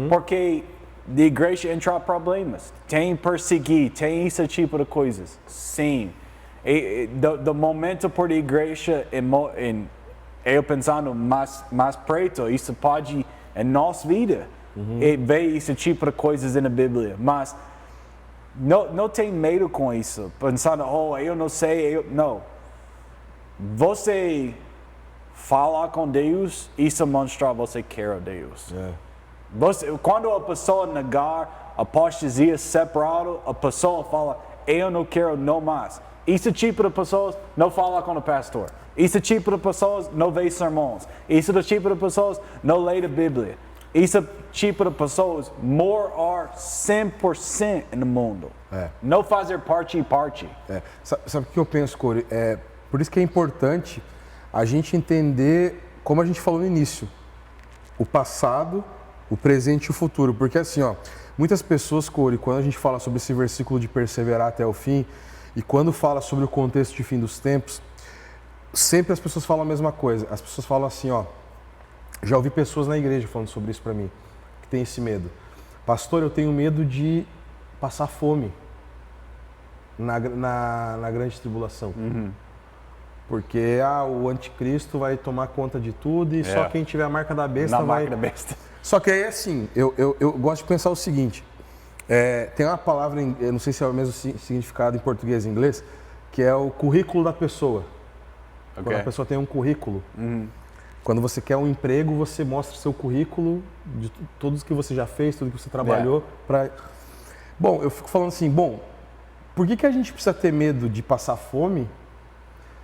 A: porque de igreja entrar problemas. Tem perseguir, tem esse tipo de coisas. Sim. Do momento por a igreja, eu pensando mais preto, isso pode em nossa vida, e ver esse tipo de coisas na Bíblia, mas não tem medo com isso, pensando, eu não sei, não. Você falar com Deus, isso mostra você quer Deus. Quando a pessoa negar a apostasia separado, a pessoa fala, eu não quero não mais. Esse tipo de pessoas não fala com o pastor. Esse tipo de pessoas não vê sermões. Esse tipo de pessoas não lê a Bíblia. Esse tipo de pessoas morar 100% no mundo. Não fazer parte.
B: Sabe o que eu penso, Corey? Por isso que é importante a gente entender, como a gente falou no início, o passado, o presente e o futuro. Porque assim, muitas pessoas, Corey, quando a gente fala sobre esse versículo de perseverar até o fim, e quando fala sobre o contexto de fim dos tempos, sempre as pessoas falam a mesma coisa. As pessoas falam assim, já ouvi pessoas na igreja falando sobre isso para mim, que tem esse medo. Pastor, eu tenho medo de passar fome na grande tribulação. Porque o anticristo vai tomar conta de tudo e só quem tiver a marca da besta vai...
A: Marca da besta.
B: Só que aí, assim, eu gosto de pensar o seguinte, tem uma palavra, eu não sei se é o mesmo significado em português e inglês, que é o currículo da pessoa. Quando a pessoa tem um currículo. Quando você quer um emprego, você mostra seu currículo de tudo que você já fez, tudo que você trabalhou. Bom, eu fico falando assim, por que a gente precisa ter medo de passar fome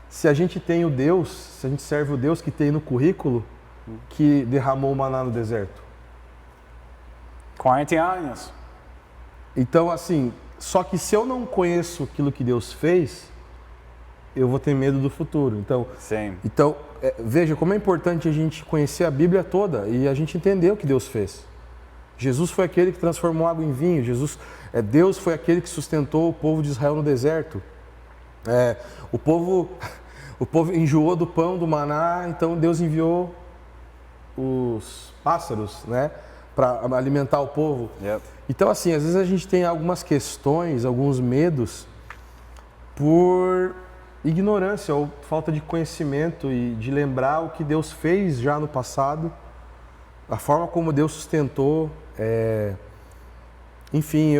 B: se a gente tem o Deus, se a gente serve o Deus que tem no currículo que derramou o maná no deserto?
A: 40 anos.
B: Então, assim, só que se eu não conheço aquilo que Deus fez, eu vou ter medo do futuro. Então, veja como é importante a gente conhecer a Bíblia toda e a gente entender o que Deus fez. Jesus foi aquele que transformou água em vinho. Deus foi aquele que sustentou o povo de Israel no deserto. O povo enjoou do pão, do maná, então Deus enviou os pássaros, né, para alimentar o povo. Então, assim, às vezes a gente tem algumas questões, alguns medos por ignorância ou falta de conhecimento e de lembrar o que Deus fez já no passado, a forma como Deus sustentou. Enfim,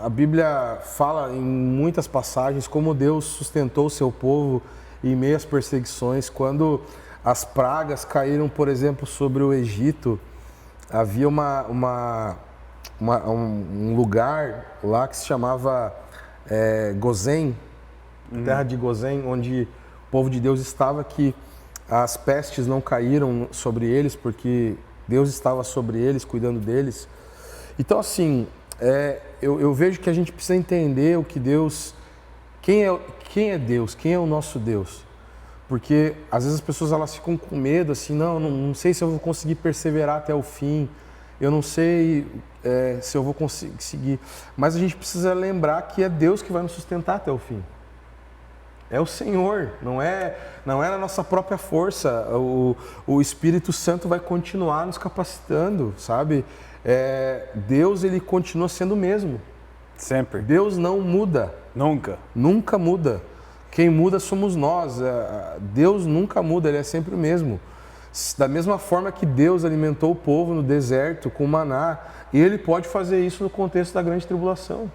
B: a Bíblia fala em muitas passagens como Deus sustentou o seu povo em meio às perseguições. Quando as pragas caíram, por exemplo, sobre o Egito, havia um lugar lá que se chamava Gozém, terra de Gozém, onde o povo de Deus estava, que as pestes não caíram sobre eles, porque Deus estava sobre eles, cuidando deles. Então, assim, eu vejo que a gente precisa entender o que Deus... Quem é Deus? Quem é o nosso Deus? Porque, às vezes, as pessoas elas ficam com medo, assim, não sei se eu vou conseguir perseverar até o fim, eu não sei se eu vou conseguir. Mas a gente precisa lembrar que é Deus que vai nos sustentar até o fim. É o Senhor, não é na nossa própria força. O Espírito Santo vai continuar nos capacitando, sabe? Deus, ele continua sendo o mesmo.
A: Sempre.
B: Deus não muda. Nunca muda. Quem muda somos nós. Deus nunca muda, ele é sempre o mesmo. Da mesma forma que Deus alimentou o povo no deserto com maná, ele pode fazer isso no contexto da grande tribulação.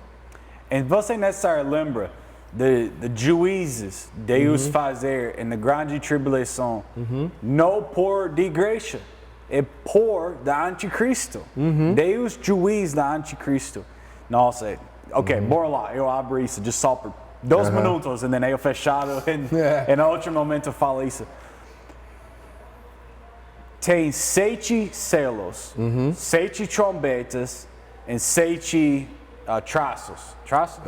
A: E você necessariamente lembra de juízes Deus fazer na grande tribulação, não por de igreja, é por da anticristo. Deus juiz da anticristo. Nossa, bora lá, eu abro isso de só por 2 minutos e daí eu fechado e no outro momento eu falo isso. Tem 7 selos, 7 trombetas e 7 traços. Traços?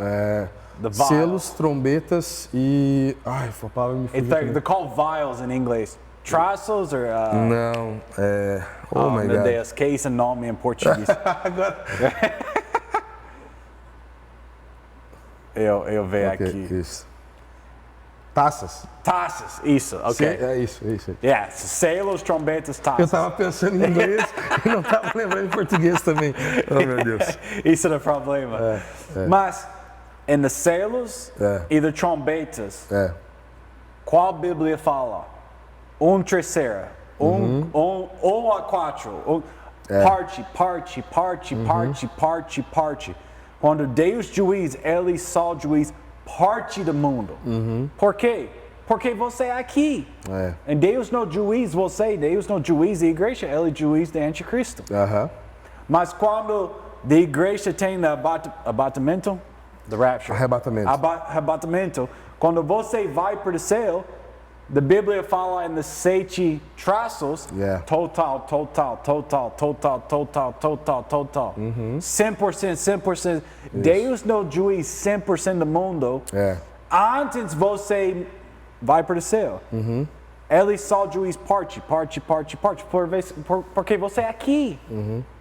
B: Selos, trombetas e... Ai, a palavra me fugiu.
A: They're called vials in inglês. Traços ou...
B: Não, Oh my God.
A: Deus, que esse nome em português?
B: Agora...
A: eu vejo aqui.
B: Isso. Taças,
A: isso, ok.
B: É isso.
A: Selos, trombetas, taças.
B: Eu tava pensando em inglês e não tava lembrando em português também. Oh, meu Deus.
A: Isso é o problema. Mas, nos selos e nas trombetas, qual Bíblia fala? 1/3, 1/4, parte. Quando Deus juiz, ele só juiz parte do mundo. Por quê? Porque você é aqui. E Deus não juiz você, Deus não juiz a igreja, ele juiz o anticristo. Mas quando a igreja tem abatimento, the rapture,
B: Arrebatamento.
A: Arrebatamento, quando você vai para o céu, a Bíblia fala em 7 traços, total. 100%. Deus não juiz 100% do mundo. Antes você vai para o céu. Ele só juiz parte, porque você é aqui.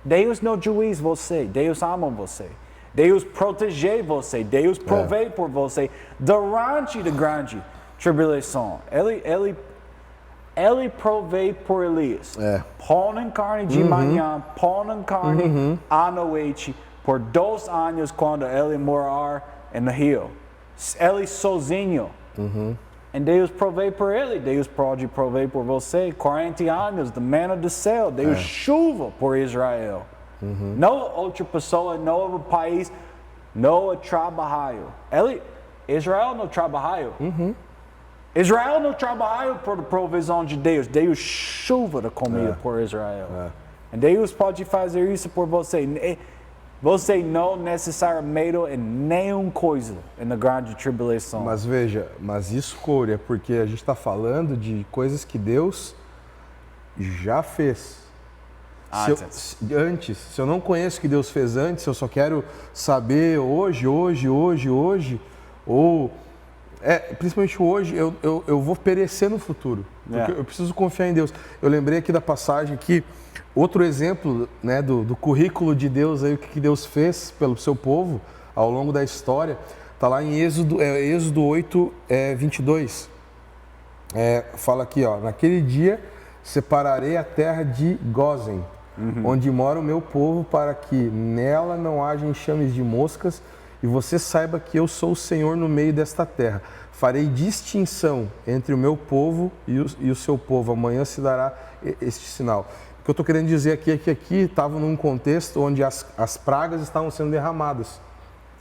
A: Deus não juiz você, Deus ama você. Deus protege você, Deus provê por você durante a grande tribulação. Ele provê por Elias. Põe carne de manhã, põe carne à noite, por 2 anos quando ele morar no rio. Ele sozinho. E Deus provê por ele, Deus pode prover por você. 40 anos, da manna do céu, Deus chuva por Israel. Não outra pessoa, não outro país, não trabalhou. Israel não trabalhou. Israel não trabalhou por provisão de Deus. Deus chuva da comida por Israel. E Deus pode fazer isso por você. Você não necessariamente em nenhuma coisa na grande tribulação.
B: Mas veja, isso, Corey, é porque a gente está falando de coisas que Deus já fez. Antes, se eu não conheço o que Deus fez antes, eu só quero saber hoje, ou principalmente hoje, eu vou perecer no futuro. Porque eu preciso confiar em Deus. Eu lembrei aqui da passagem que outro exemplo, né, do currículo de Deus, aí, o que Deus fez pelo seu povo ao longo da história, está lá em Êxodo 8, 22. Fala aqui, ó, naquele dia separarei a terra de Gósen, onde mora o meu povo, para que nela não haja enxames de moscas, e você saiba que eu sou o Senhor no meio desta terra. Farei distinção entre o meu povo e o seu povo. Amanhã se dará este sinal. O que eu estou querendo dizer aqui é que aqui estava num contexto onde as pragas estavam sendo derramadas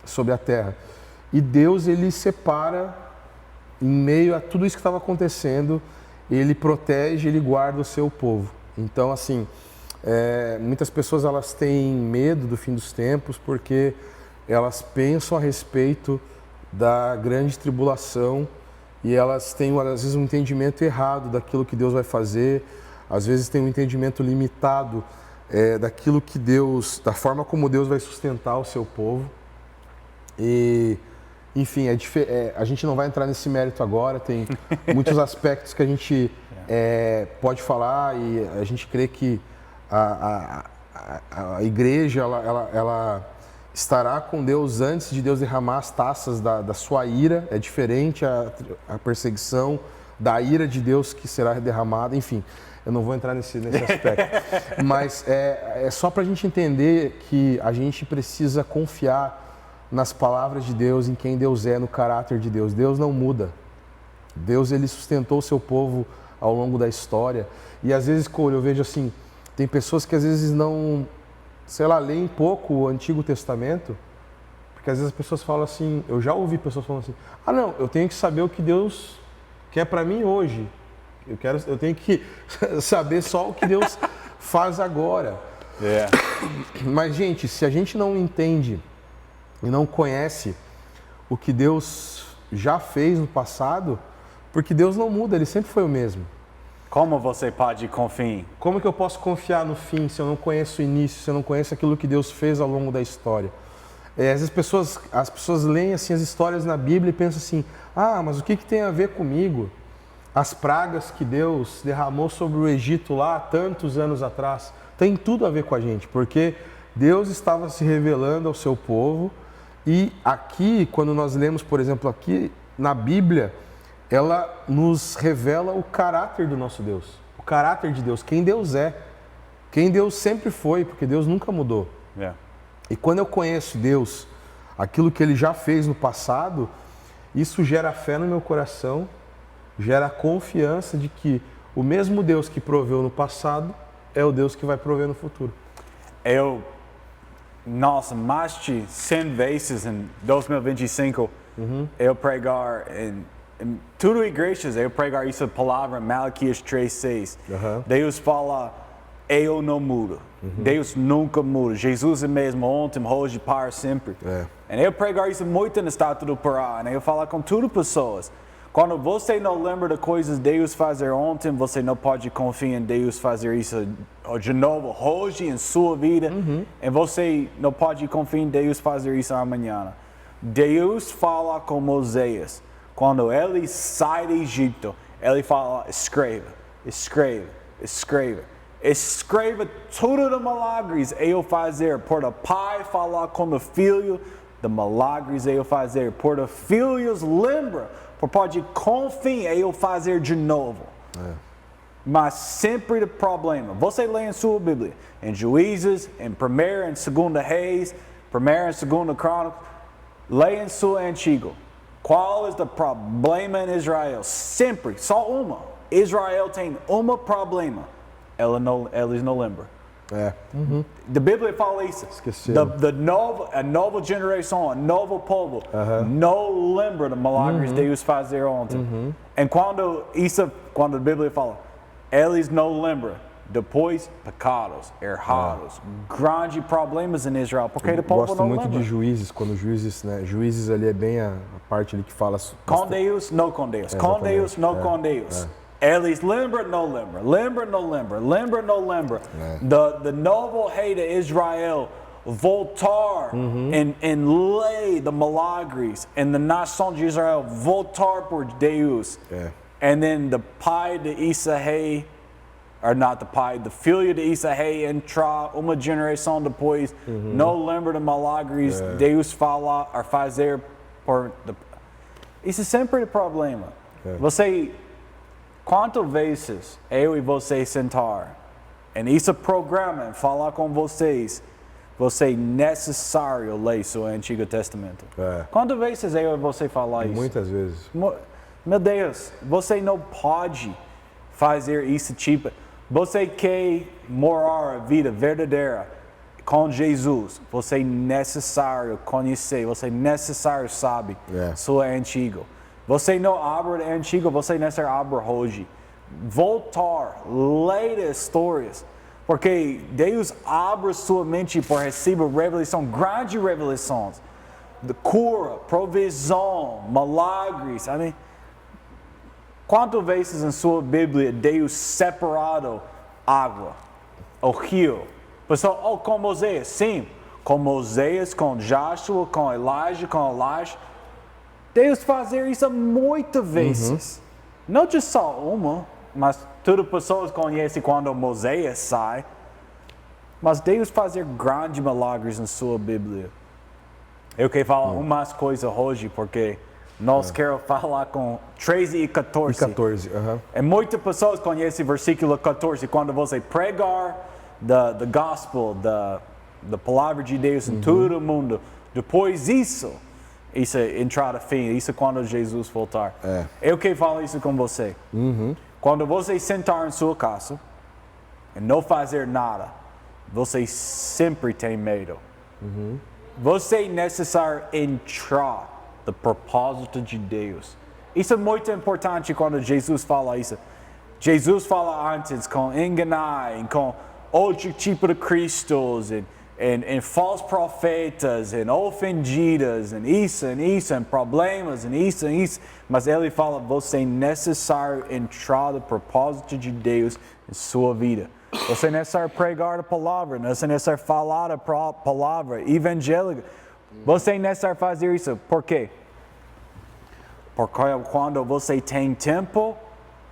B: sobre a terra. E Deus, ele separa, em meio a tudo isso que estava acontecendo, ele protege, ele guarda o seu povo. Então, assim, muitas pessoas elas têm medo do fim dos tempos porque elas pensam a respeito da grande tribulação e elas têm, às vezes, um entendimento errado daquilo que Deus vai fazer, às vezes tem um entendimento limitado daquilo que Deus, da forma como Deus vai sustentar o seu povo. E, enfim, a gente não vai entrar nesse mérito agora, tem muitos aspectos que a gente pode falar e a gente crê que a igreja, ela estará com Deus antes de Deus derramar as taças da sua ira. É diferente a perseguição da ira de Deus que será derramada. Enfim, eu não vou entrar nesse aspecto. Mas é só para a gente entender que a gente precisa confiar nas palavras de Deus, em quem Deus é, no caráter de Deus. Deus não muda. Deus, ele sustentou o seu povo ao longo da história. E às vezes, eu vejo assim, tem pessoas que às vezes não, leem pouco o Antigo Testamento, porque às vezes as pessoas falam assim, eu já ouvi pessoas falando assim, não, eu tenho que saber o que Deus quer para mim hoje, eu tenho que saber só o que Deus faz agora. Mas, gente, se a gente não entende e não conhece o que Deus já fez no passado, porque Deus não muda, ele sempre foi o mesmo.
A: Como você pode confiar?
B: Como que eu posso confiar no fim se eu não conheço o início, se eu não conheço aquilo que Deus fez ao longo da história? As pessoas leem assim, as histórias na Bíblia e pensam assim, mas o que tem a ver comigo? As pragas que Deus derramou sobre o Egito lá tantos anos atrás, tem tudo a ver com a gente, porque Deus estava se revelando ao seu povo e aqui, quando nós lemos, por exemplo, aqui na Bíblia, ela nos revela o caráter do nosso Deus, o caráter de Deus, quem Deus é, quem Deus sempre foi, porque Deus nunca mudou. E quando eu conheço Deus, aquilo que Ele já fez no passado, isso gera fé no meu coração, gera confiança de que o mesmo Deus que proveu no passado é o Deus que vai prover no futuro.
A: Mais de 100 vezes em 2025, eu pregar em tudo igrejas, eu pregar essa palavra, Malaquias 3:6. Deus fala, eu não mudo. Deus nunca muda. Jesus é mesmo ontem, hoje, para sempre. E eu pregar isso muito no Estado do Pará. E eu falo com todas as pessoas. Quando você não lembra de coisas Deus fazer ontem, você não pode confiar em Deus fazer isso de novo hoje em sua vida. E você não pode confiar em Deus fazer isso amanhã. Deus fala com Moisés. Quando ele sai do Egito, ele fala, escreva, escreva, escreva. Escreva todos os milagres eu fazer. Por o pai falar com o filho, de milagres eu fazer. Por os filhos lembra, por pode confiar eu fazer de novo. Mas sempre o problema. Você lê em sua Bíblia, em Juízes, em 1ª e 2ª Reis, 1ª e 2ª Crônicas, lê em sua Antigo. Qual é o problema em Israel? Sempre, só uma. Israel tem um problema. Eles não lembram. A Bíblia fala isso. A nova geração, a novo povo, não lembra de milagres que Deus fazer ontem. E quando a Bíblia fala, eles não lembram. Depois, pecados, errados, grandes problemas em Israel, porque o povo
B: gosto
A: não
B: muito
A: lembra.
B: de Juízes, quando Juízes, né? Juízes ali é bem a parte ali que fala...
A: Com Deus, não com Deus. Com Deus, não com Deus. Eles lembram, não lembram. Lembram, não lembram. Lembram, não lembram. Do novo rei de Israel voltar em lei de milagres, e a nação de Israel voltar por Deus. E then the pai de Isaías, or not the pai, the filho de Isaías entrar uma geração depois, não lembra de milagres, Deus falar ou fazer por... Isso é sempre o problema. Quantas vezes eu e você sentar, e esse programa, falar com vocês, você necessário ler seu Antigo Testamento? Quantas vezes eu e você falar isso?
B: Muitas vezes.
A: Meu Deus, você não pode fazer isso tipo. Você quer morar a vida verdadeira com Jesus, você é necessário conhecer, você é necessário saber seu Antigo. Você não abre o Antigo, você necessário abre hoje. Voltar, ler histórias, porque Deus abre sua mente para receber revelação, grandes revelações, de cura, provisão, milagres. Quantas vezes em sua Bíblia Deus separado água, o rio? Pessoal, com Moisés, sim, com Moisés, com Joshua, com Elijah, com Elisha. Deus fazer isso muitas vezes. Não de só uma, mas todas as pessoas conhecem quando Moisés sai. Mas Deus fazer grandes milagres em sua Bíblia. Eu quero falar umas coisas hoje, porque nós queremos falar com 13 e 14. E muitas pessoas conhecem o versículo 14, quando você pregar the gospel, da palavra de Deus em todo o mundo. Depois isso é entrada fim, isso é quando Jesus voltar. Eu quero falar isso com você. Quando você sentar em sua casa e não fazer nada, você sempre tem medo. Você é necessário entrar no propósito de Deus. Isso é muito importante quando Jesus fala isso. Jesus fala antes com enganar, com outro tipo de cristos, em falsos profetas, em ofendidas, em isso, em problemas, em isso. Mas ele fala, você é necessário entrar no propósito de Deus em sua vida. Você é necessário pregar a palavra, você é necessário falar a palavra evangélica. Você é necessário fazer isso. Por quê? Porque quando você tem tempo,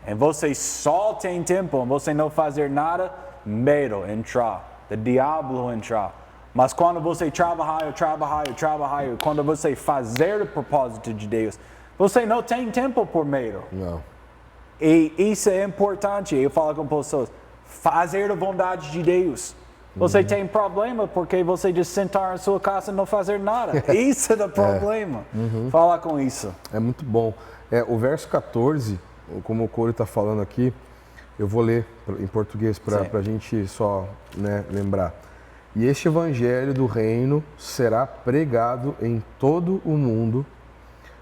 A: e você só tem tempo, e você não fazer nada, medo entrar. O diabo entrar. Mas quando você trabalha, quando você fazer o propósito de Deus, você não tem tempo por medo.
B: Não.
A: E isso é importante. Eu falo com pessoas, fazer a vontade de Deus. Você tem problema porque você de sentar em sua casa e não fazer nada. Isso é o problema. Fala com isso.
B: É muito bom. O verso 14, como o Corey está falando aqui, eu vou ler em português para a gente só lembrar. E este evangelho do reino será pregado em todo o mundo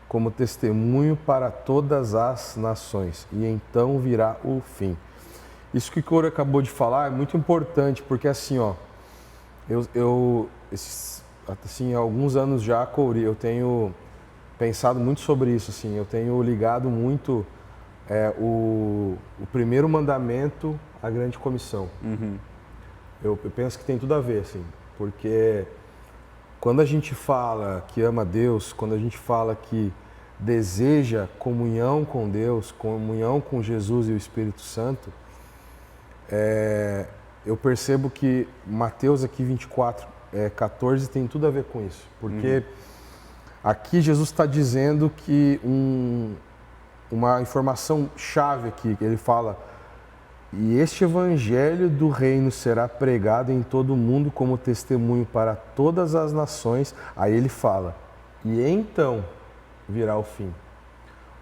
B: como testemunho para todas as nações, e então virá o fim. Isso que o Coro acabou de falar é muito importante, porque assim, ó, assim, há alguns anos já, Cori, eu tenho pensado muito sobre isso, assim, eu tenho ligado muito o primeiro mandamento à grande comissão. Eu penso que tem tudo a ver, assim, porque quando a gente fala que ama Deus, quando a gente fala que deseja comunhão com Deus, comunhão com Jesus e o Espírito Santo, eu percebo que Mateus aqui 24, 14 tem tudo a ver com isso. Porque aqui Jesus está dizendo que uma informação chave aqui, que ele fala: e este evangelho do reino será pregado em todo o mundo como testemunho para todas as nações. Aí ele fala: e então virá o fim.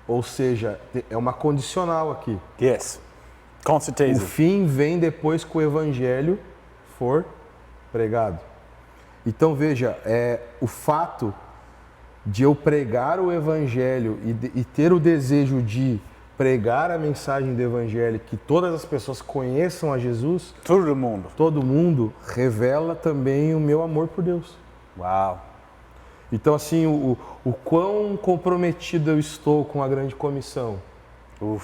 B: Ou seja, é uma condicional aqui.
A: Yes. Com certeza.
B: O fim vem depois que o evangelho for pregado. Então veja, o fato de eu pregar o evangelho e ter o desejo de pregar a mensagem do evangelho, que todas as pessoas conheçam a Jesus,
A: Todo mundo
B: revela também o meu amor por Deus.
A: Uau.
B: Então assim, o quão comprometido eu estou com a grande comissão. O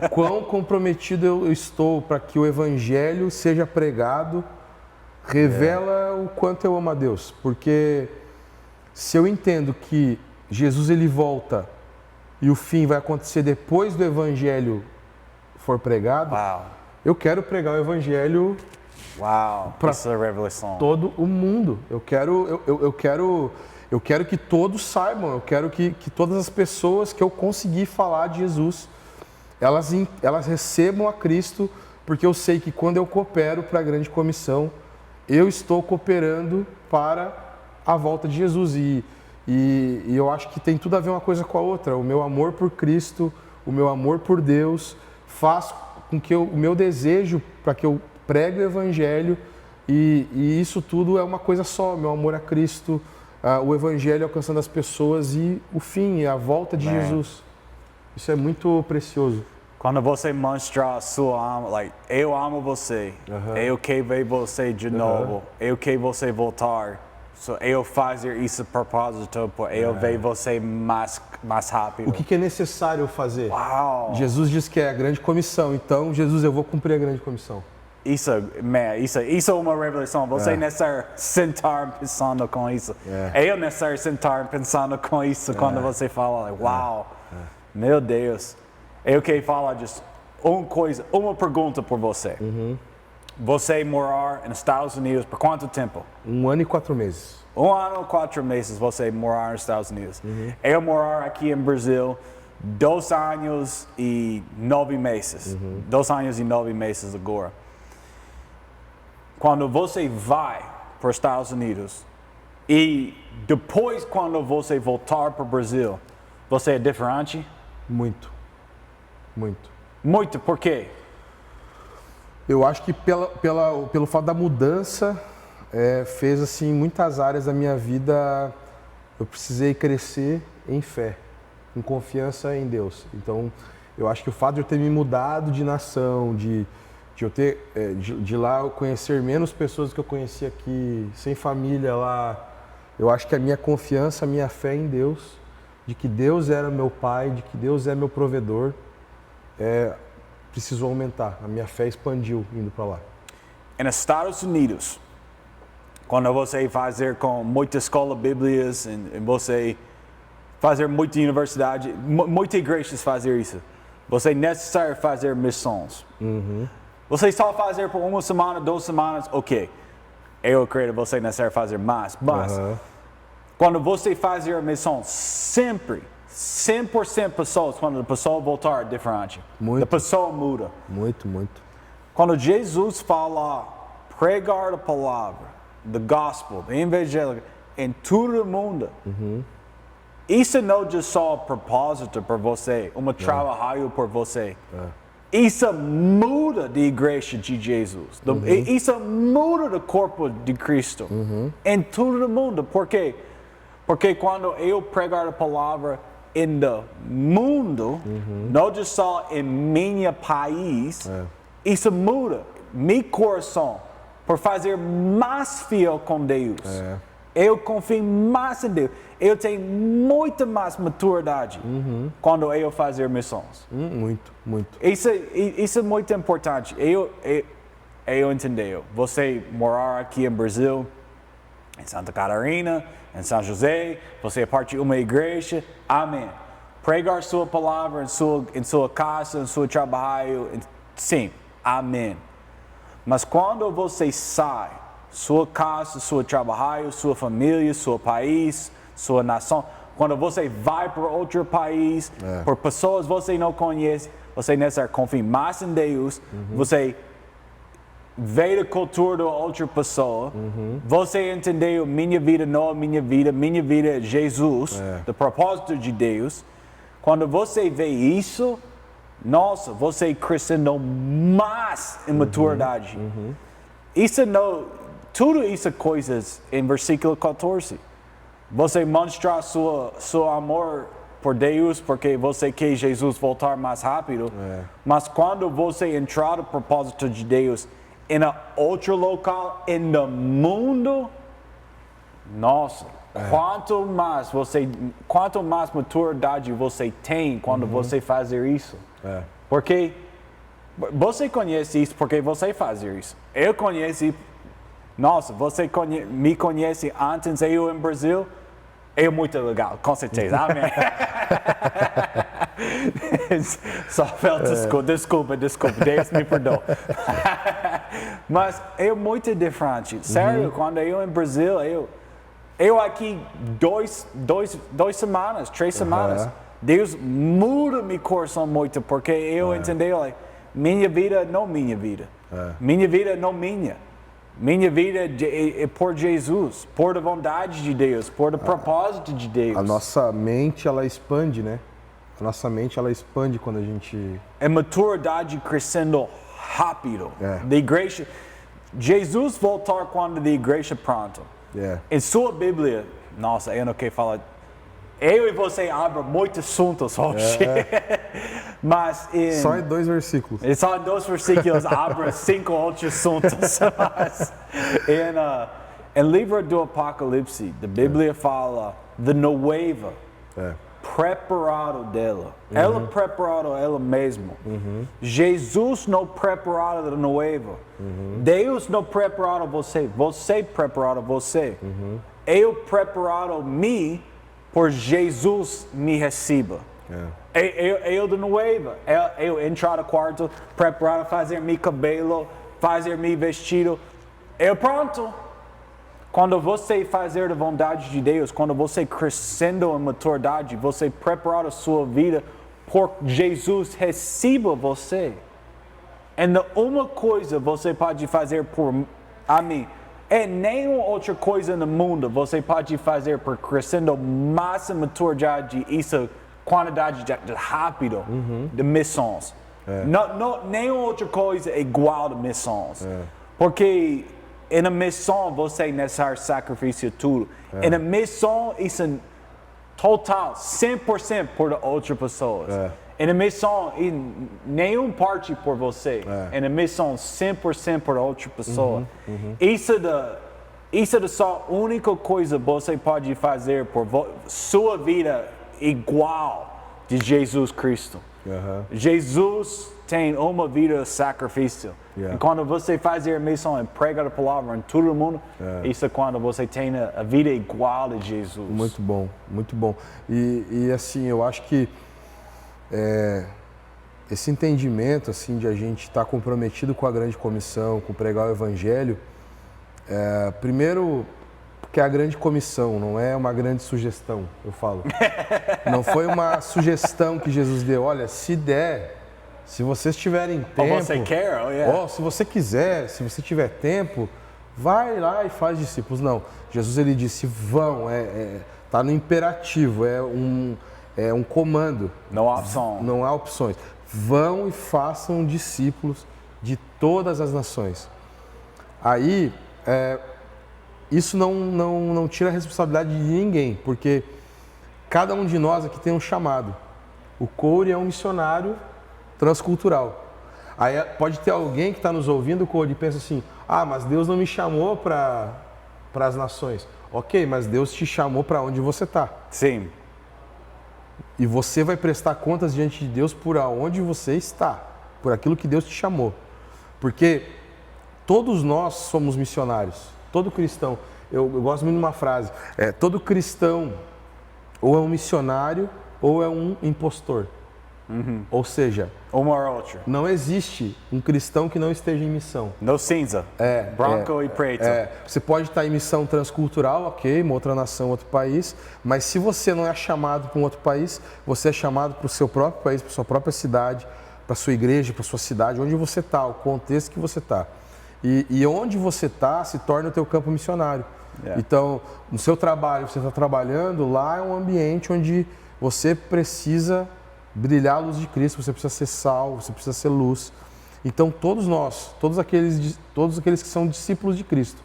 B: quão comprometido eu estou para que o evangelho seja pregado, revela o quanto eu amo a Deus. Porque se eu entendo que Jesus ele volta e o fim vai acontecer depois do evangelho for pregado, eu quero pregar o evangelho para todo o mundo. Eu quero que todos saibam, eu quero que todas as pessoas que eu conseguir falar de Jesus, elas recebam a Cristo, porque eu sei que quando eu coopero para a grande comissão, eu estou cooperando para a volta de Jesus. E eu acho que tem tudo a ver uma coisa com a outra. O meu amor por Cristo, o meu amor por Deus, faz com que o meu desejo para que eu pregue o Evangelho, e isso tudo é uma coisa só, meu amor a Cristo, o Evangelho alcançando as pessoas e o fim, a volta de Jesus. Isso é muito precioso.
A: Quando você mostra a sua alma, eu amo você, eu quero ver você de novo, eu quero você voltar. So, eu fazer isso de propósito, para eu ver você mais rápido.
B: O que é necessário fazer?
A: Uau!
B: Jesus diz que é a grande comissão, então Jesus, eu vou cumprir a grande comissão.
A: Isso é uma revelação. Você necessariamente sentar pensando com isso. Eu necessariamente sentar pensando com isso quando você fala, uau, meu Deus. Eu quero falar disso. Uma pergunta por você. Você morar nos Estados Unidos por quanto tempo?
B: 1 ano e 4 meses.
A: 1 ano e 4 meses você morar nos Estados Unidos. Eu morar aqui em Brasil 2 anos e 9 meses. 2 anos e 9 meses agora. Quando você vai para os Estados Unidos e depois quando você voltar para o Brasil, você é diferente?
B: Muito. Muito.
A: Muito, por quê?
B: Eu acho que pelo fato da mudança, fez assim muitas áreas da minha vida, eu precisei crescer em fé, em confiança em Deus. Então, eu acho que o fato de eu ter me mudado de nação, de eu ter de lá eu conhecer menos pessoas do que eu conhecia aqui, sem família lá, eu acho que a minha confiança, a minha fé em Deus, de que Deus era meu pai, de que Deus é meu provedor, precisou aumentar. A minha fé expandiu indo para lá.
A: Nos Estados Unidos, quando você fazer com muita escola bíblias e você fazer muita universidade, muitas igrejas fazer isso. Você é necessário fazer missões. Você só fazer por 1 semana, 2 semanas, ok. Eu acredito que você é necessário fazer mais. Mas quando você fazer a missão, sempre 100% pessoas, quando a pessoa voltar, é diferente.
B: Muito.
A: A pessoa muda.
B: Muito, muito.
A: Quando Jesus fala, pregar a palavra, the gospel, the evangelho, em todo o mundo, isso não é só propósito para você, trabalho para você. Isso muda de igreja de Jesus. Isso muda do corpo de Cristo em todo o mundo. Por quê? Porque quando eu pregar a palavra, no mundo, não só em meu país, isso muda meu coração por fazer mais fiel com Deus. Eu confio mais em Deus. Eu tenho muita mais maturidade quando eu fazer missões.
B: Muito.
A: Isso é muito importante. Eu entendo. Você morar aqui em Brasil, em Santa Catarina, em São José, você é parte de uma igreja, amém. Pregar sua palavra em sua casa, em seu trabalho, sim, amém. Mas quando você sai, sua casa, seu trabalho, sua família, seu país, sua nação, quando você vai para outro país, por pessoas que você não conhece, você necessariamente confia mais em Deus, você vê a cultura da outra pessoa, você entendeu, minha vida não é minha vida é Jesus, do propósito de Deus. Quando você vê isso, nossa, você crescendo mais em maturidade. Isso não, tudo isso é coisas em versículo 14. Você mostrar seu amor por Deus porque você quer Jesus voltar mais rápido. Mas quando você entrar no propósito de Deus em outro local, no mundo, nossa, quanto mais maturidade você tem quando você fazer isso. Porque você conhece isso porque você faz isso. Eu conheci, nossa, você me conhece antes eu em Brasil, é muito legal, com certeza, amém. Só falta desculpa, Deus me perdoa. Mas é muito diferente, sério, quando eu em Brasil, eu aqui 2 semanas, 3 semanas, Deus muda meu coração muito, porque eu entendi, minha vida não minha vida. Minha vida não minha. Minha vida é por Jesus, por a vontade de Deus, por o propósito de Deus.
B: A nossa mente, ela expande, né? A nossa mente, ela expande quando a gente...
A: É maturidade crescendo rápido. Da igreja, Jesus voltar quando a igreja pronta. Em sua Bíblia, nossa, eu não quero falar... Eu e você abram muitos assuntos hoje. Mas
B: só em 2 versículos.
A: Só em 2 versículos abra 5 outros assuntos. Mas em livro do Apocalipse, a Bíblia fala da noiva preparado dela. Ela preparou ela mesma. Jesus não preparou a noiva. Deus não preparou você. Você preparou você. Eu preparado me por Jesus me receba. Eu de noiva, eu entrar no quarto, preparar, fazer meu cabelo, fazer meu vestido, eu pronto. Quando você fazer a vontade de Deus, quando você crescendo em maturidade, você preparar a sua vida por Jesus receba você. E uma coisa você pode fazer por mim, nenhuma outra coisa no mundo você pode fazer por crescendo mais em maturidade, isso quantidade de rápido de missões. Nenhuma outra coisa é igual a missões. Porque na missão você necessita sacrifício tudo. E na missão isso é total, 100% por outras pessoas. E na missão, nenhum parte por você. E na missão, 100% por outra pessoa. Isso é só a única coisa que você pode fazer por sua vida igual de Jesus Cristo. Jesus tem uma vida de sacrifício. E quando você faz a missão e prega a palavra em todo mundo, isso é quando você tem a vida igual de Jesus.
B: Muito bom, muito bom. E assim, eu acho que esse entendimento assim, de a gente estar comprometido com a grande comissão, com pregar o evangelho, primeiro, porque é a grande comissão, não é uma grande sugestão, eu falo. Não foi uma sugestão que Jesus deu, olha, se der, se vocês tiverem tempo...
A: você quer,
B: se você quiser, se você tiver tempo, vai lá e faz discípulos. Não, Jesus ele disse, vão, tá no imperativo, é um comando.
A: Não há opção.
B: Não há opções. Vão e façam discípulos de todas as nações. Aí, isso não tira a responsabilidade de ninguém, porque cada um de nós aqui tem um chamado. O Corey é um missionário transcultural. Aí pode ter alguém que está nos ouvindo, Corey, e pensa assim, mas Deus não me chamou para as nações. Ok, mas Deus te chamou para onde você está.
A: Sim.
B: E você vai prestar contas diante de Deus por aonde você está, por aquilo que Deus te chamou. Porque todos nós somos missionários, todo cristão. Eu gosto muito de uma frase, todo cristão ou é um missionário ou é um impostor. Ou seja,
A: uma ou outra.
B: Não existe um cristão que não esteja em missão.
A: No cinza, branco e preto.
B: Você pode estar em missão transcultural, ok, uma outra nação, outro país, mas se você não é chamado para um outro país, você é chamado para o seu próprio país, para a sua própria cidade, para a sua igreja, para a sua cidade, onde você está, o contexto que você está. E onde você está se torna o teu campo missionário. Então, no seu trabalho, você está trabalhando, lá é um ambiente onde você precisa brilhar a luz de Cristo, você precisa ser sal, você precisa ser luz. Então todos nós, todos aqueles que são discípulos de Cristo,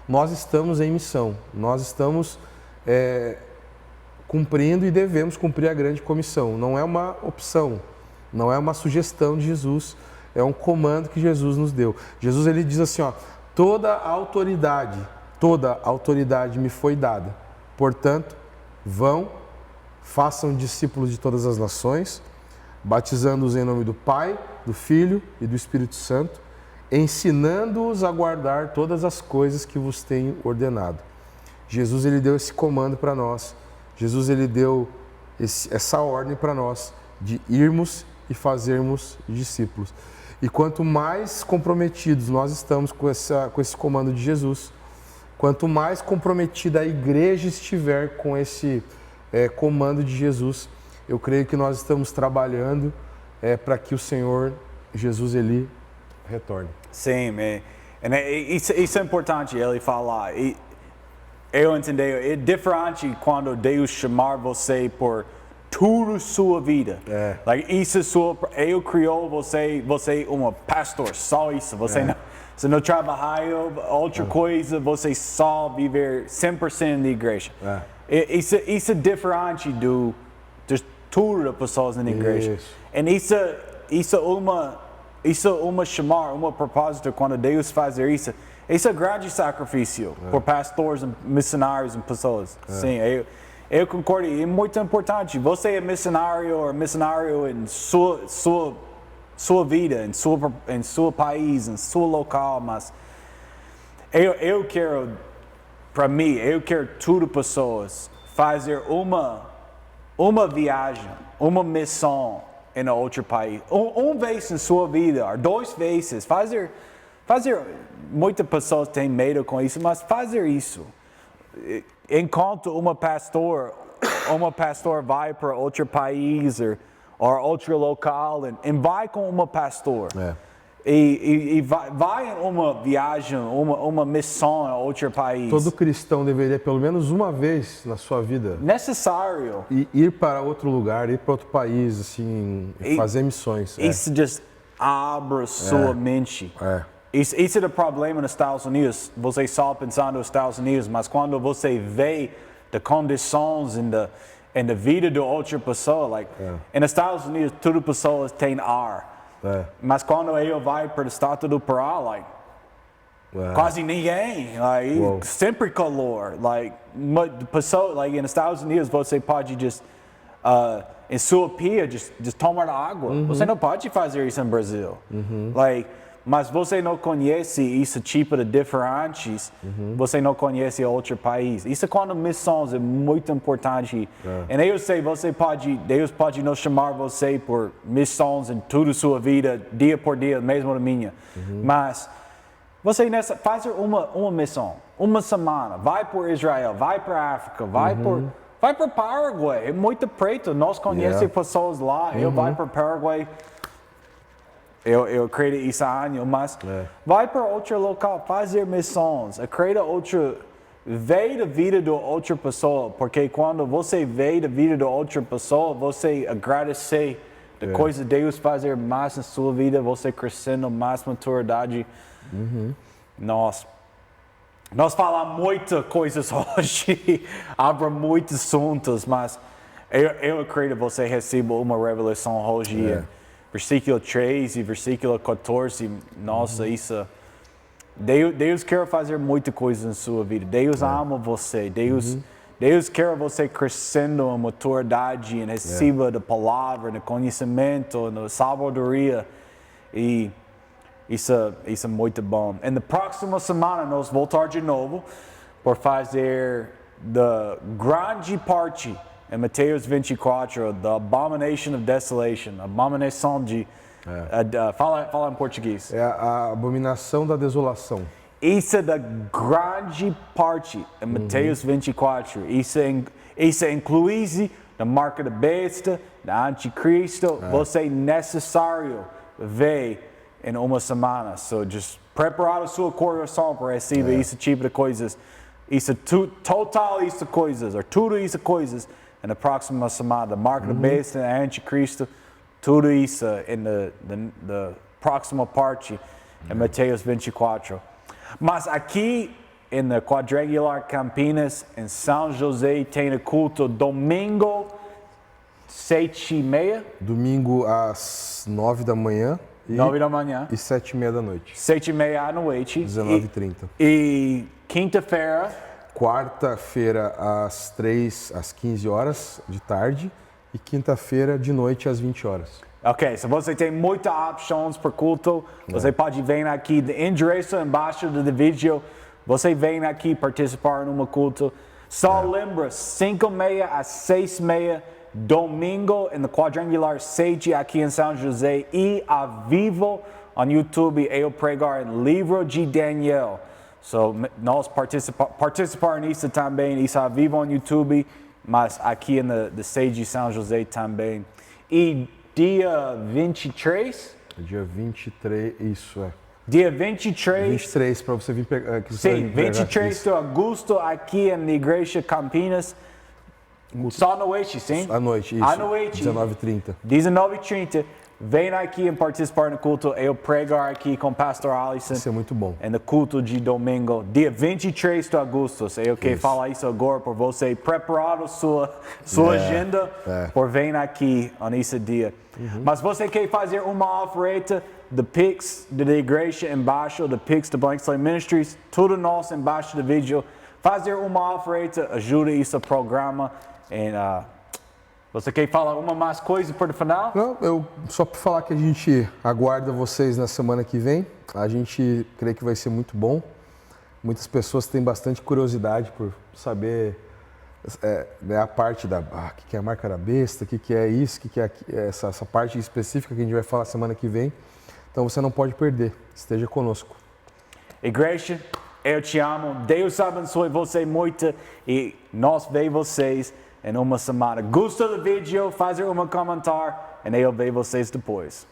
B: nós estamos em missão, nós estamos cumprindo e devemos cumprir a grande comissão. Não é uma opção, não é uma sugestão de Jesus, é um comando que Jesus nos deu. Jesus ele diz assim, toda autoridade me foi dada, portanto, vão, façam discípulos de todas as nações, batizando-os em nome do Pai, do Filho e do Espírito Santo, ensinando-os a guardar todas as coisas que vos tenho ordenado. Jesus ele deu esse comando para nós. Jesus ele deu essa ordem para nós de irmos e fazermos discípulos. E quanto mais comprometidos nós estamos com esse comando de Jesus, quanto mais comprometida a igreja estiver com esse comando de Jesus, eu creio que nós estamos trabalhando para que o Senhor Jesus ele retorne.
A: Sim, isso é importante ele falar. Eu entendi, é diferente quando Deus chamar você por toda sua vida. Ele criou você um pastor, só isso. Você não trabalha outra coisa, você só viver 100% na igreja. Isso é diferente de todas as pessoas na igreja. E isso é uma chamar, uma propósito quando Deus faz isso. Isso é um grande sacrifício por pastores, missionários e pessoas. Sim, eu concordo. É muito importante. Você é missionário ou missionário em sua vida, em seu país, em seu local, mas eu quero, para mim, eu quero todas as pessoas fazer uma viagem, uma missão em outro país. Uma vez em sua vida, ou 2 vezes. Fazer, muitas pessoas têm medo com isso, mas fazer isso. Enquanto uma pastor vai para outro país ou outro local, e vai com uma pastor. E vai em uma viagem, uma missão a outro país.
B: Todo cristão deveria, pelo menos uma vez na sua vida,
A: necessário,
B: ir para outro lugar, ir para outro país, assim, fazer missões.
A: Isso just abre sua mente. Isso é o problema nos Estados Unidos. Você só pensando nos Estados Unidos, mas quando você vê as condições em da vida de outra pessoa, nos Estados Unidos, todas as pessoas têm ar. Mas quando eu vai para o estado do Pará, quase ninguém, sempre calor, pessoa, nos Estados Unidos você pode em sua pia, just tomar água. Você não pode fazer isso no Brasil. Mas você não conhece esse tipo de diferentes, você não conhece outro país. Isso é quando missões é muito importante. E eu sei, Deus pode nos chamar você por missões em toda a sua vida, dia por dia, mesmo na minha. Mas você faz uma missão, uma semana, vai por Israel, vai para a África, vai para o Paraguai. É muito preto, nós conhecemos pessoas lá. Eu vou para o Paraguai. Eu acredito isso há anos, mas vai para outro local, fazer missões, acredita vê a vida de outra pessoa, porque quando você vê a vida de outra pessoa, você agradece a coisa de Deus fazer mais na sua vida, você crescendo mais maturidade. Nós falamos muitas coisas hoje, abre muitos assuntos, mas Eu acredito que você receba uma revelação hoje. Versículo 3 e versículo 14. Nossa, isso... Deus quer fazer muita coisa na sua vida. Deus ama você. Deus quer você crescendo em maturidade, em receba da palavra, no conhecimento, na sabedoria. E isso é muito bom. E na próxima semana nós voltar de novo por fazer da grande parte em Mateus 24, da abomination of desolation, abominação de... fala em português.
B: É a abominação da desolação.
A: Isso é da grande parte em Mateus 24. Isso inclui a marca da besta, da anticristo. Você é necessário ver em uma semana. So, just preparar o seu coração para receber esse tipo de coisas. Isso total isso coisas, ou tudo isso coisas na próxima semana. A marca da besta, da anticristo, tudo isso na próxima parte em Mateus 24. Mas aqui na Quadrangular Campinas, em São José, tem o culto domingo, 7h30.
B: Domingo às 9 da manhã.
A: 9 da manhã.
B: E 7h30 da noite.
A: 7h30 à noite.
B: 19h30.
A: E quinta-feira.
B: Quarta-feira às 15 horas de tarde. E quinta-feira de noite às 20 horas.
A: Ok, so você tem muitas opções para culto. Você pode vir aqui, no endereço embaixo do vídeo. Você vem aqui participar numa culto. Só lembra, 5h30 às 6h30, domingo, no Quadrangular Sede, aqui em São José. E ao vivo no YouTube, eu pregar em livro de Daniel. So, nós participar nisso também, isso ao vivo no YouTube, mas aqui na Sede São José também. E dia 23?
B: Dia 23, isso é.
A: Dia 23.
B: 23 para você vir pegar.
A: Sim, 23 de agosto aqui na Igreja Campinas. Só à noite, sim?
B: À noite, isso.
A: À noite.
B: 19h30.
A: 19h30. Vem aqui e participar no culto. Eu pregar aqui com o pastor Alisson.
B: Isso é muito bom.
A: No culto de domingo, dia 23 de agosto. Eu quero falar isso agora para você preparar sua agenda por vir aqui nesse dia. Mas você quer fazer uma oferta do Pix da igreja embaixo, do Pix da Blank Slate Ministries, tudo nosso embaixo do vídeo. Fazer uma oferta ajuda esse programa. Você quer falar uma mais coisa para o final?
B: Não, eu só para falar que a gente aguarda vocês na semana que vem. A gente crê que vai ser muito bom. Muitas pessoas têm bastante curiosidade por saber a parte da que é a marca da besta, que é isso, que é essa parte específica que a gente vai falar semana que vem. Então você não pode perder. Esteja conosco.
A: Igreja, eu te amo. Deus abençoe você muito e nós vemos vocês em uma semana. Gosta do vídeo? Fazer um comentário e eu vejo vocês depois.